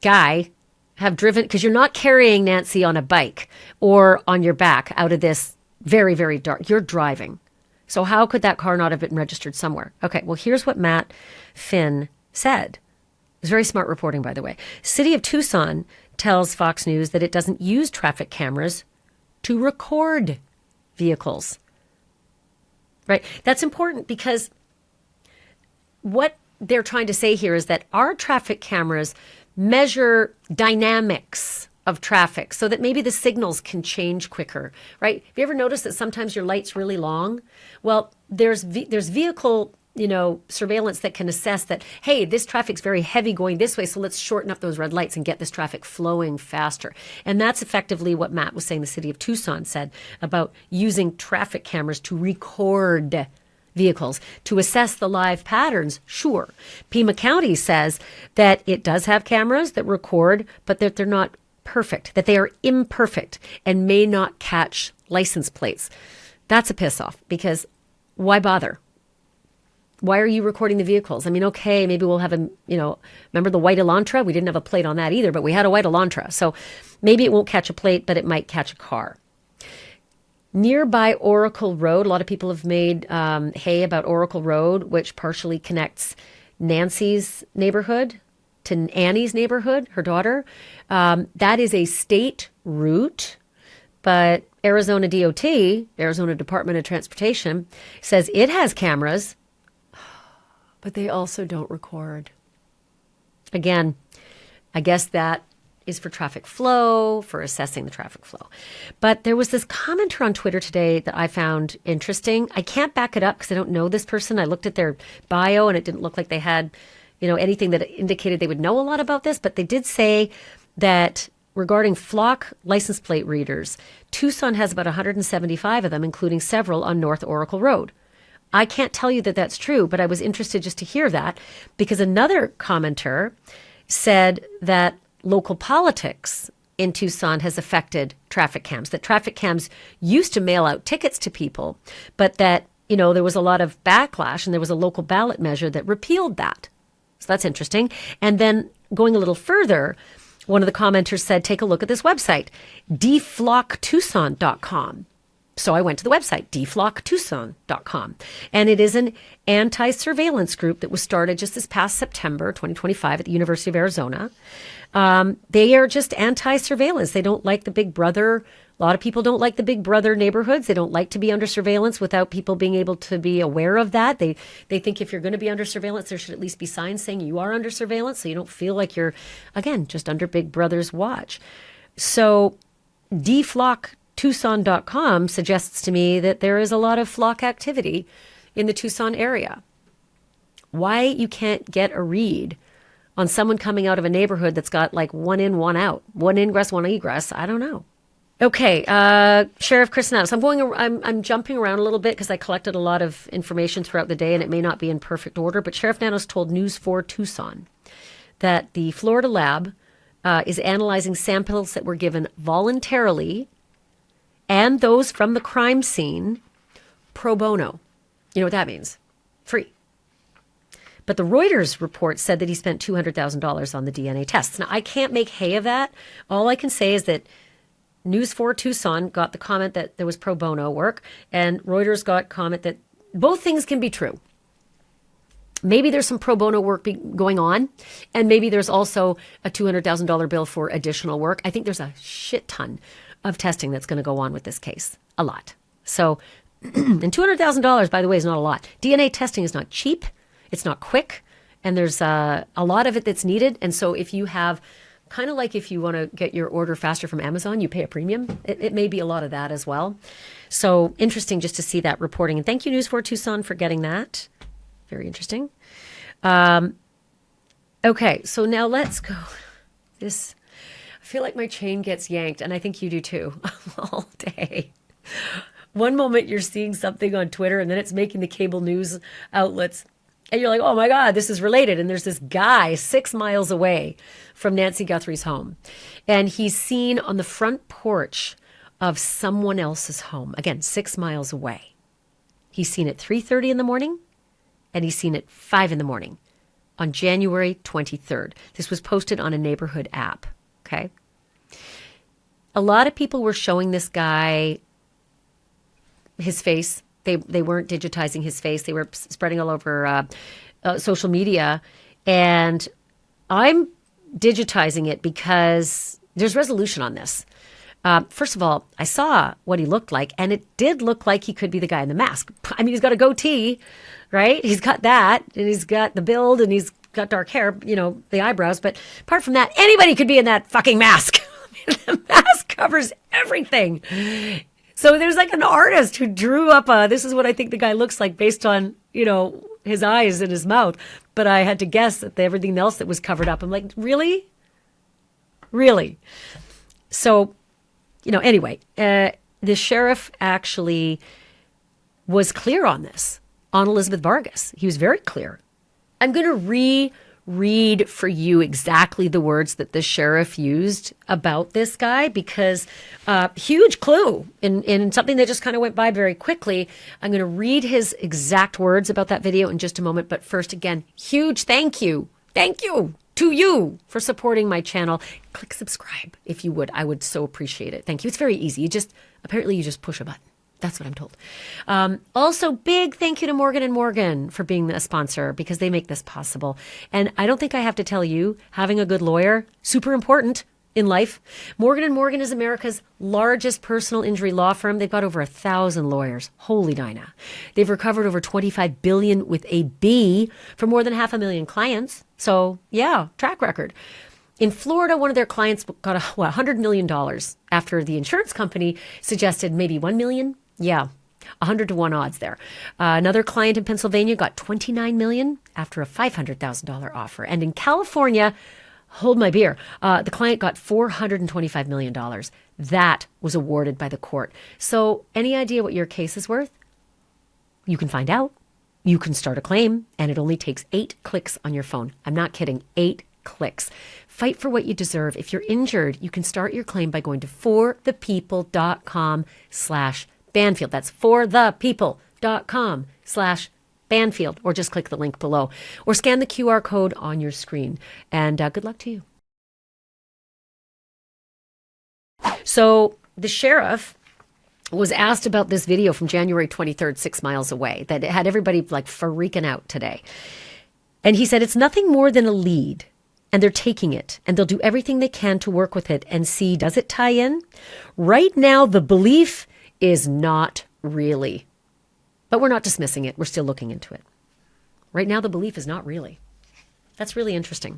guy have driven? Because you're not carrying Nancy on a bike or on your back out of this very, very dark. You're driving. So how could that car not have been registered somewhere? Okay, well, here's what Matt Finn said. It's very smart reporting, by the way. City of Tucson tells Fox News that it doesn't use traffic cameras to record vehicles. Right? That's important because what they're trying to say here is that our traffic cameras measure dynamics of traffic so that maybe the signals can change quicker, right? Have you ever noticed that sometimes your light's really long? Well, there's vehicle, surveillance that can assess that, hey, this traffic's very heavy going this way, so let's shorten up those red lights and get this traffic flowing faster. And that's effectively what Matt was saying the city of Tucson said about using traffic cameras to record vehicles to assess the live patterns. Sure. Pima County says that it does have cameras that record, but that they're not perfect, that they are imperfect and may not catch license plates. That's a piss off because why bother? Why are you recording the vehicles? I mean, okay, maybe we'll have remember the white Elantra? We didn't have a plate on that either, but we had a white Elantra. So maybe it won't catch a plate, but it might catch a car. Nearby Oracle Road, a lot of people have made hay about Oracle Road, which partially connects Nancy's neighborhood to Annie's neighborhood, her daughter. That is a state route, but Arizona DOT, Arizona Department of Transportation, says it has cameras, but they also don't record. Again, I guess that is for traffic flow, for assessing the traffic flow. But there was this commenter on Twitter today that I found interesting. I can't back it up because I don't know this person. I looked at their bio and it didn't look like they had, anything that indicated they would know a lot about this. But they did say that regarding flock license plate readers, Tucson has about 175 of them, including several on North Oracle Road. I can't tell you that that's true, but I was interested just to hear that because another commenter said that local politics in Tucson has affected traffic cams, that traffic cams used to mail out tickets to people, but that, there was a lot of backlash and there was a local ballot measure that repealed that. So that's interesting. And then going a little further, one of the commenters said, take a look at this website, deflocktucson.com. So I went to the website, deflocktucson.com. And it is an anti-surveillance group that was started just this past September 2025 at the University of Arizona. They are just anti-surveillance. They don't like the Big Brother. A lot of people don't like the Big Brother neighborhoods. They don't like to be under surveillance without people being able to be aware of that. They think if you're going to be under surveillance, there should at least be signs saying you are under surveillance so you don't feel like you're, again, just under Big Brother's watch. So deflocktucson.com suggests to me that there is a lot of flock activity in the Tucson area. Why you can't get a read on someone coming out of a neighborhood that's got like one in, one out, one ingress, one egress, I don't know. Okay, Sheriff Chris Nanos. I'm jumping around a little bit because I collected a lot of information throughout the day and it may not be in perfect order, but Sheriff Nanos told News 4 Tucson that the Florida lab is analyzing samples that were given voluntarily and those from the crime scene pro bono. You know what that means? Free. But the Reuters report said that he spent $200,000 on the DNA tests. Now, I can't make hay of that. All I can say is that News 4 Tucson got the comment that there was pro bono work, and Reuters got comment that both things can be true. Maybe there's some pro bono work going on, and maybe there's also a $200,000 bill for additional work. I think there's a shit ton of testing that's going to go on with this case. A lot. So, and $200,000, by the way, is not a lot. DNA testing is not cheap. It's not quick. And there's a lot of it that's needed. And so if you have, kind of like if you want to get your order faster from Amazon, you pay a premium. It may be a lot of that as well. So interesting just to see that reporting. And thank you, News 4 Tucson, for getting that. Very interesting. Okay, so now let's go. I feel like my chain gets yanked, and I think you do too, all day. One moment you're seeing something on Twitter, and then it's making the cable news outlets. And you're like, oh my God, this is related. And there's this guy 6 miles away from Nancy Guthrie's home. And he's seen on the front porch of someone else's home. Again, 6 miles away. He's seen at 3:30 in the morning, and he's seen at 5 in the morning on January 23rd. This was posted on a neighborhood app, okay? A lot of people were showing this guy his face. They weren't digitizing his face. They were spreading all over social media. And I'm digitizing it because There's resolution on this. First of all, I saw what he looked like, and it did look like he could be the guy in the mask. I mean, he's got a goatee, right? He's got that, and he's got the build, and he's got dark hair, you know, the eyebrows. But apart from that, anybody could be in that fucking mask. The mask covers everything. So there's like an artist who drew up this is what I think the guy looks like based on, you know, his eyes and his mouth. But I had to guess that everything else that was covered up. I'm like, really? Really? So, you know, anyway, the sheriff actually was clear on this, on Elizabeth Vargas. He was very clear. I'm going to reread for you exactly the words that the sheriff used about this guy, because huge clue in something that just kind of went by very quickly. I'm going to read his exact words about that video in just a moment. But first, again, huge thank you. Thank you to you for supporting my channel. Click subscribe if you would. I would so appreciate it. Thank you. It's very easy. Apparently you just push a button. That's what I'm told. Also, big thank you to Morgan & Morgan for being a sponsor, because they make this possible. And I don't think I have to tell you, having a good lawyer, super important in life. Morgan & Morgan is America's largest personal injury law firm. They've got over 1,000 lawyers. Holy Dinah. They've recovered over $25 billion with a B for more than 500,000 clients. So yeah, track record. In Florida, one of their clients got $100 million after the insurance company suggested maybe $1 million. Yeah, 100 to 1 odds there. Another client in Pennsylvania got $29 million after a $500,000 offer. And in California, hold my beer, the client got $425 million. That was awarded by the court. So any idea what your case is worth? You can find out. You can start a claim, and it only takes 8 clicks on your phone. I'm not kidding, 8 clicks. Fight for what you deserve. If you're injured, you can start your claim by going to forthepeople.com/Banfield. That's forthepeople.com/Banfield, or just click the link below, or scan the QR code on your screen. And good luck to you. So the sheriff was asked about this video from January 23rd, 6 miles away, that had everybody like freaking out today. And he said, it's nothing more than a lead, and they're taking it, and they'll do everything they can to work with it and see, does it tie in? Right now, the belief is not really. But we're not dismissing it. We're still looking into it. Right now, the belief is not really. That's really interesting.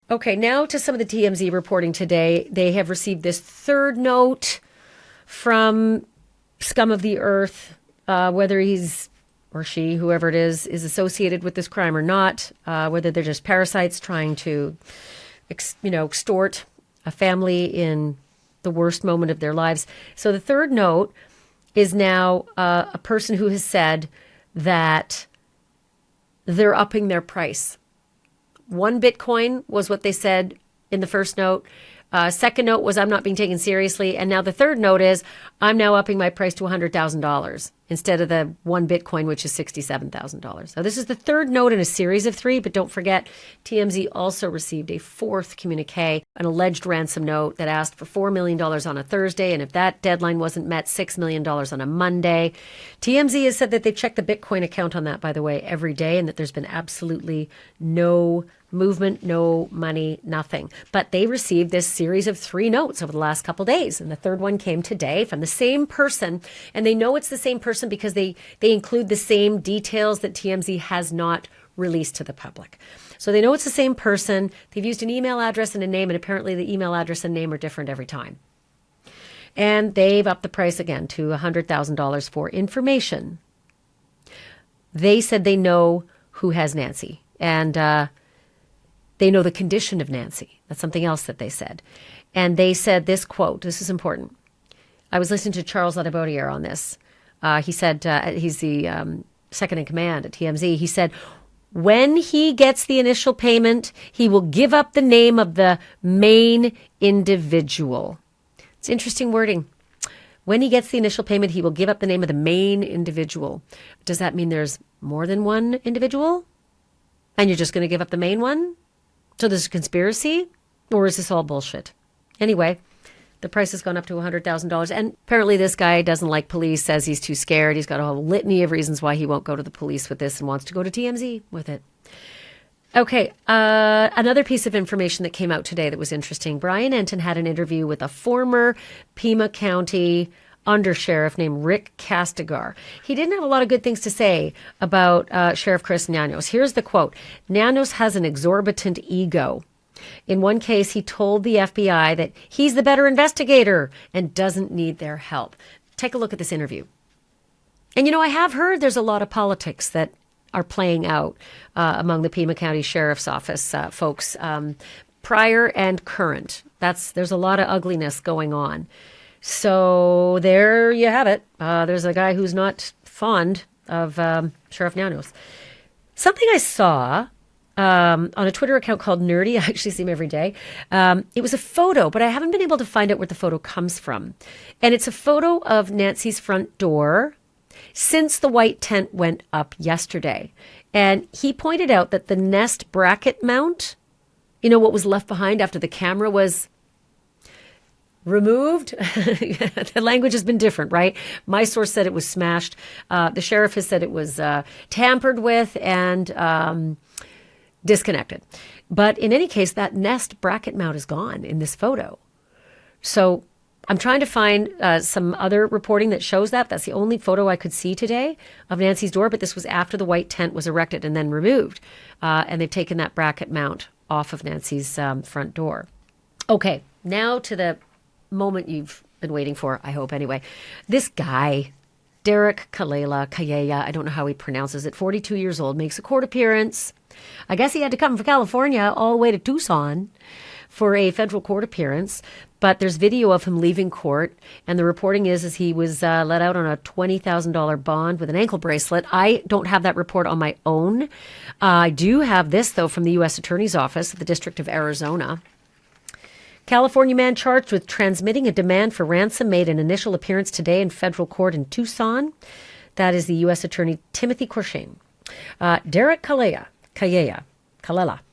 Okay, now to some of the TMZ reporting today. They have received this third note from scum of the earth, whether he's or she, whoever it is associated with this crime or not, whether they're just parasites trying to, extort a family in the worst moment of their lives. So the third note is now a person who has said that they're upping their price. 1 Bitcoin was what they said in the first note. Second note was, I'm not being taken seriously. And now the third note is, I'm now upping my price to $100,000 instead of the 1 Bitcoin, which is $67,000. So this is the third note in a series of 3, but don't forget, TMZ also received a 4th communique, an alleged ransom note that asked for $4 million on a Thursday. And if that deadline wasn't met, $6 million on a Monday. TMZ has said that they've checked the Bitcoin account on that, by the way, every day, and that there's been absolutely no movement, no money, nothing. But they received this series of 3 notes over the last couple days. And the third one came today from the same person. And they know it's the same person because they include the same details that TMZ has not released to the public. So they know it's the same person. They've used an email address and a name, and apparently the email address and name are different every time. And they've upped the price again to $100,000 for information. They said they know who has Nancy. And they know the condition of Nancy. That's something else that they said. And they said this quote, this is important. I was listening to Charles Ladebaudiere on this. He said, he's the second in command at TMZ. He said, when he gets the initial payment, he will give up the name of the main individual. It's interesting wording. When he gets the initial payment, he will give up the name of the main individual. Does that mean there's more than one individual? And you're just going to give up the main one? So there's a conspiracy? Or is this all bullshit? Anyway, the price has gone up to $100,000. And apparently this guy doesn't like police, says he's too scared. He's got a whole litany of reasons why he won't go to the police with this and wants to go to TMZ with it. Okay, another piece of information that came out today that was interesting. Brian Enton had an interview with a former Pima County undersheriff named Rick Castigar. He didn't have a lot of good things to say about Sheriff Chris Nanos. Here's the quote. Nanos has an exorbitant ego. In one case, he told the FBI that he's the better investigator and doesn't need their help. Take a look at this interview. And, I have heard there's a lot of politics that are playing out among the Pima County Sheriff's Office folks, prior and current. There's a lot of ugliness going on. So there you have it. There's a guy who's not fond of Sheriff Nanos. Something I saw on a Twitter account called Nerdy, I actually see him every day. It was a photo, but I haven't been able to find out where the photo comes from. And it's a photo of Nancy's front door since the white tent went up yesterday. And he pointed out that the Nest bracket mount, what was left behind after the camera was removed. The language has been different, right? My source said it was smashed. The sheriff has said it was tampered with and disconnected. But in any case, that Nest bracket mount is gone in this photo. So I'm trying to find some other reporting that shows that. That's the only photo I could see today of Nancy's door, but this was after the white tent was erected and then removed. And they've taken that bracket mount off of Nancy's front door. Okay, now to the moment you've been waiting for, I hope anyway. This guy, Derek Kayaya, I don't know how he pronounces it, 42 years old, makes a court appearance. I guess he had to come from California all the way to Tucson for a federal court appearance. But there's video of him leaving court, and the reporting is he was let out on a $20,000 bond with an ankle bracelet. I don't have that report on my own. I do have this, though, from the U.S. Attorney's Office of the District of Arizona. California man charged with transmitting a demand for ransom made an initial appearance today in federal court in Tucson. That is the U.S. Attorney Timothy Corshain. Derek Kalela,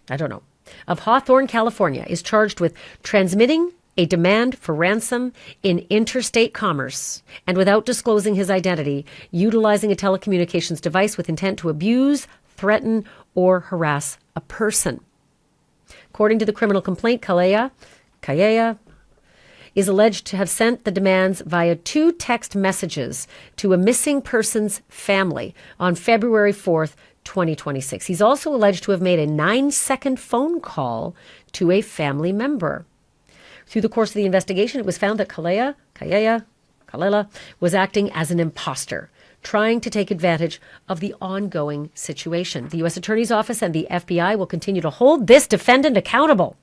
I don't know, of Hawthorne, California, is charged with transmitting a demand for ransom in interstate commerce and without disclosing his identity, utilizing a telecommunications device with intent to abuse, threaten, or harass a person. According to the criminal complaint, Kayaya is alleged to have sent the demands via 2 text messages to a missing person's family on February 4th, 2026. He's also alleged to have made a 9-second phone call to a family member. Through the course of the investigation, it was found that Kalela was acting as an imposter, trying to take advantage of the ongoing situation. The U.S. Attorney's Office and the FBI will continue to hold this defendant accountable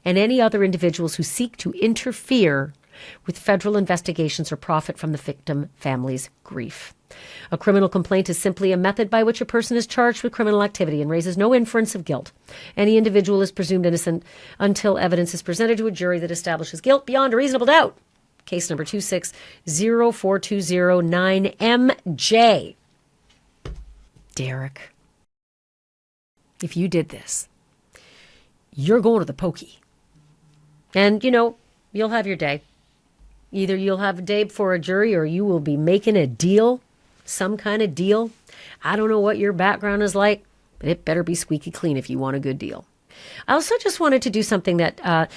and any other individuals who seek to interfere with federal investigations or profit from the victim family's grief. A criminal complaint is simply a method by which a person is charged with criminal activity and raises no inference of guilt. Any individual is presumed innocent until evidence is presented to a jury that establishes guilt beyond a reasonable doubt. Case number 2604209MJ. Derek, if you did this, you're going to the pokey. And, you'll have your day. Either you'll have a day before a jury or you will be making a deal, some kind of deal. I don't know what your background is like, but it better be squeaky clean if you want a good deal. I also just wanted to do something that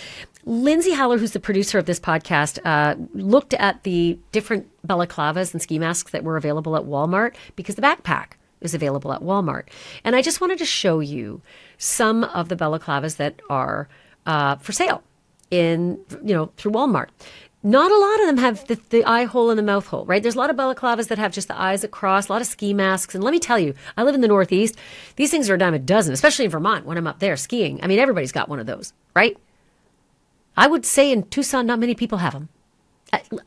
Lindsay Haller, who's the producer of this podcast, looked at the different balaclavas and ski masks that were available at Walmart because the backpack is available at Walmart. And I just wanted to show you some of the balaclavas that are for sale through Walmart. Not a lot of them have the eye hole and the mouth hole, right? There's a lot of balaclavas that have just the eyes across, a lot of ski masks. And let me tell you, I live in the Northeast. These things are a dime a dozen, especially in Vermont when I'm up there skiing. I mean, everybody's got one of those, right? I would say in Tucson, not many people have them.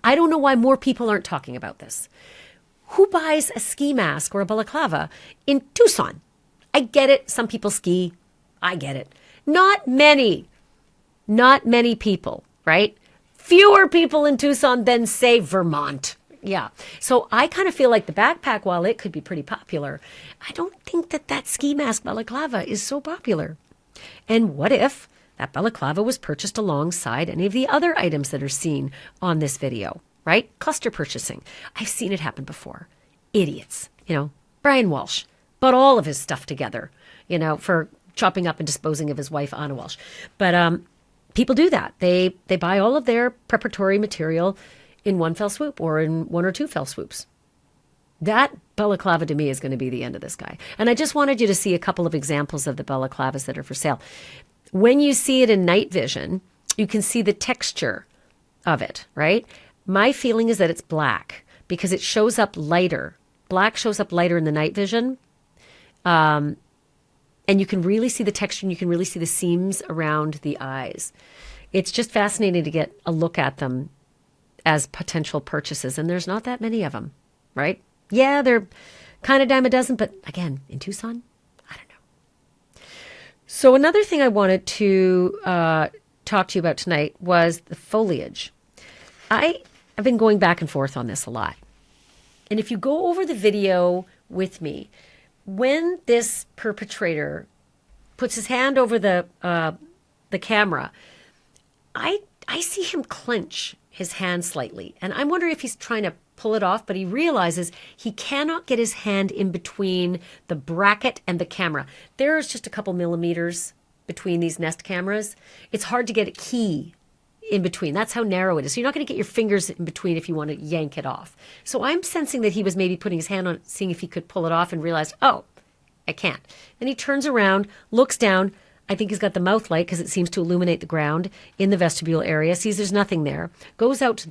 I don't know why more people aren't talking about this. Who buys a ski mask or a balaclava in Tucson? I get it. Some people ski. I get it. Not many people, right? Fewer people in Tucson than, say, Vermont. Yeah. So I kind of feel like the backpack, while it could be pretty popular, I don't think that ski mask balaclava is so popular. And what if that balaclava was purchased alongside any of the other items that are seen on this video, right? Cluster purchasing. I've seen it happen before. Idiots. Brian Walsh bought all of his stuff together, for chopping up and disposing of his wife, Anna Walsh. But people do that. They buy all of their preparatory material in one fell swoop or in one or two fell swoops. That balaclava to me is going to be the end of this guy. And I just wanted you to see a couple of examples of the balaclavas that are for sale. When you see it in night vision, you can see the texture of it, right? My feeling is that it's black because it shows up lighter. Black shows up lighter in the night vision. And you can really see the texture and you can really see the seams around the eyes. It's just fascinating to get a look at them as potential purchases. And there's not that many of them, right? Yeah, they're kind of dime a dozen, but again, in Tucson, I don't know. So another thing I wanted to talk to you about tonight was the foliage. I've been going back and forth on this a lot. And if you go over the video with me, when this perpetrator puts his hand over the camera, I see him clench his hand slightly. And I'm wondering if he's trying to pull it off, but he realizes he cannot get his hand in between the bracket and the camera. There's just a couple millimeters between these Nest cameras. It's hard to get a key in between. That's how narrow it is. So you're not going to get your fingers in between if you want to yank it off. So I'm sensing that he was maybe putting his hand on it, seeing if he could pull it off, and realized, oh, I can't. Then he turns around, looks down. I think he's got the mouth light because it seems to illuminate the ground in the vestibule area, sees there's nothing there, goes out to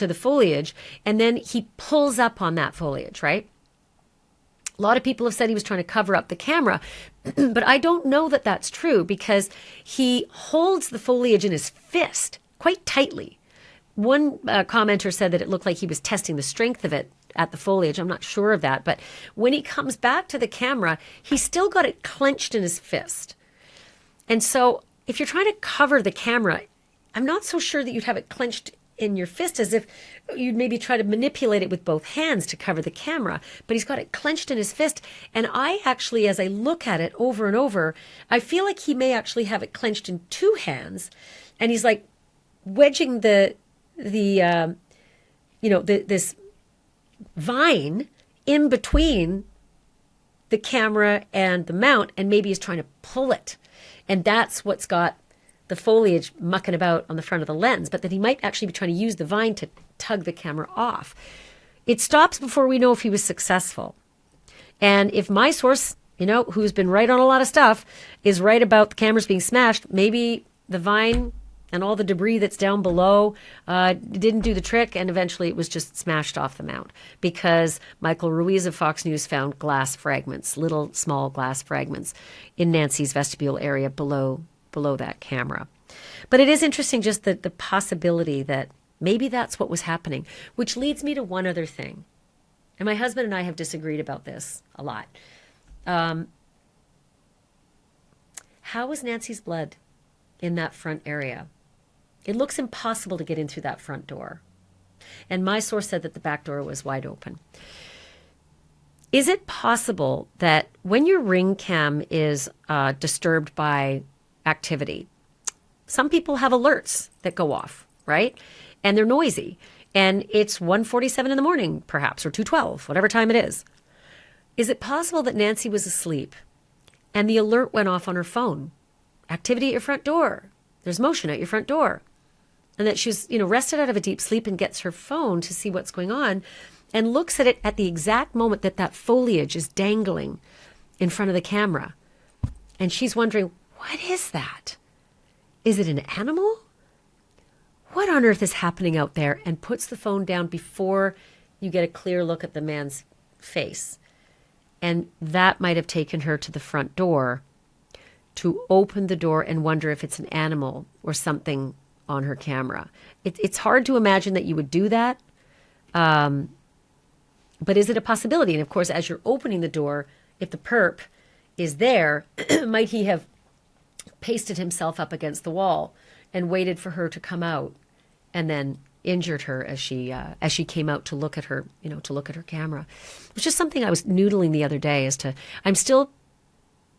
the foliage, and then he pulls up on that foliage, right? A lot of people have said he was trying to cover up the camera, but I don't know that that's true because he holds the foliage in his fist quite tightly. One commenter said that it looked like he was testing the strength of it at the foliage. I'm not sure of that, but when he comes back to the camera, he's still got it clenched in his fist. And so if you're trying to cover the camera, I'm not so sure that you'd have it clenched in your fist as if you'd maybe try to manipulate it with both hands to cover the camera, but he's got it clenched in his fist. And I actually, as I look at it over and over, I feel like he may actually have it clenched in two hands, and he's like wedging this vine in between the camera and the mount, and maybe he's trying to pull it. And that's what's got the foliage mucking about on the front of the lens, but that he might actually be trying to use the vine to tug the camera off. It stops before we know if he was successful. And if my source, who's been right on a lot of stuff, is right about the cameras being smashed, maybe the vine and all the debris that's down below didn't do the trick, and eventually it was just smashed off the mount because Michael Ruiz of Fox News found glass fragments, little small glass fragments in Nancy's vestibule area below that camera. But it is interesting just the possibility that maybe that's what was happening, which leads me to one other thing. And my husband and I have disagreed about this a lot. How was Nancy's blood in that front area? It looks impossible to get in through that front door. And my source said that the back door was wide open. Is it possible that when your Ring cam is disturbed by activity, some people have alerts that go off, right? And they're noisy. And it's 1:47 in the morning, perhaps, or 2:12, whatever time it is. Is it possible that Nancy was asleep and the alert went off on her phone? Activity at your front door. There's motion at your front door. And that she's, rested out of a deep sleep and gets her phone to see what's going on and looks at it at the exact moment that foliage is dangling in front of the camera. And she's wondering, what is that? Is it an animal? What on earth is happening out there? And puts the phone down before you get a clear look at the man's face. And that might have taken her to the front door to open the door and wonder if it's an animal or something on her camera. It's hard to imagine that you would do that. But is it a possibility? And of course, as you're opening the door, if the perp is there, might he have pasted himself up against the wall and waited for her to come out and then injured her as she came out to look at her, to look at her camera? It was just something I was noodling the other day I'm still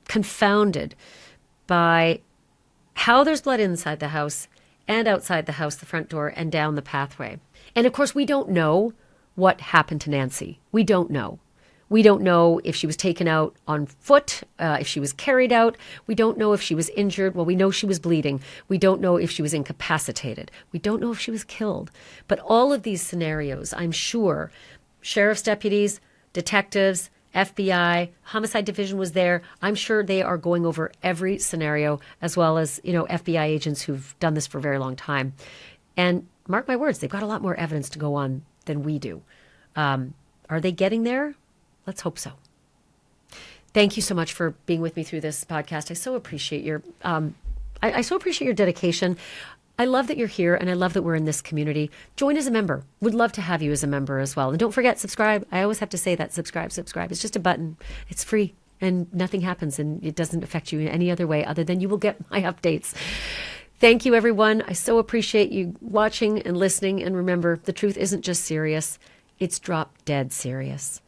confounded by how there's blood inside the house and outside the house, the front door, and down the pathway. And of course, we don't know what happened to Nancy. We don't know. We don't know if she was taken out on foot, if she was carried out. We don't know if she was injured. Well, we know she was bleeding. We don't know if she was incapacitated. We don't know if she was killed. But all of these scenarios, I'm sure, sheriff's deputies, detectives, FBI, homicide division was there. I'm sure they are going over every scenario, as well as, FBI agents who've done this for a very long time. And mark my words, they've got a lot more evidence to go on than we do. Are they getting there? Let's hope so. Thank you so much for being with me through this podcast. I so appreciate your, I so appreciate your dedication. I love that you're here, and I love that we're in this community. Join as a member. Would love to have you as a member as well. And don't forget, subscribe. I always have to say that, subscribe. It's just a button. It's free, and nothing happens, and it doesn't affect you in any other way other than you will get my updates. Thank you, everyone. I so appreciate you watching and listening. And remember, the truth isn't just serious. It's drop dead serious.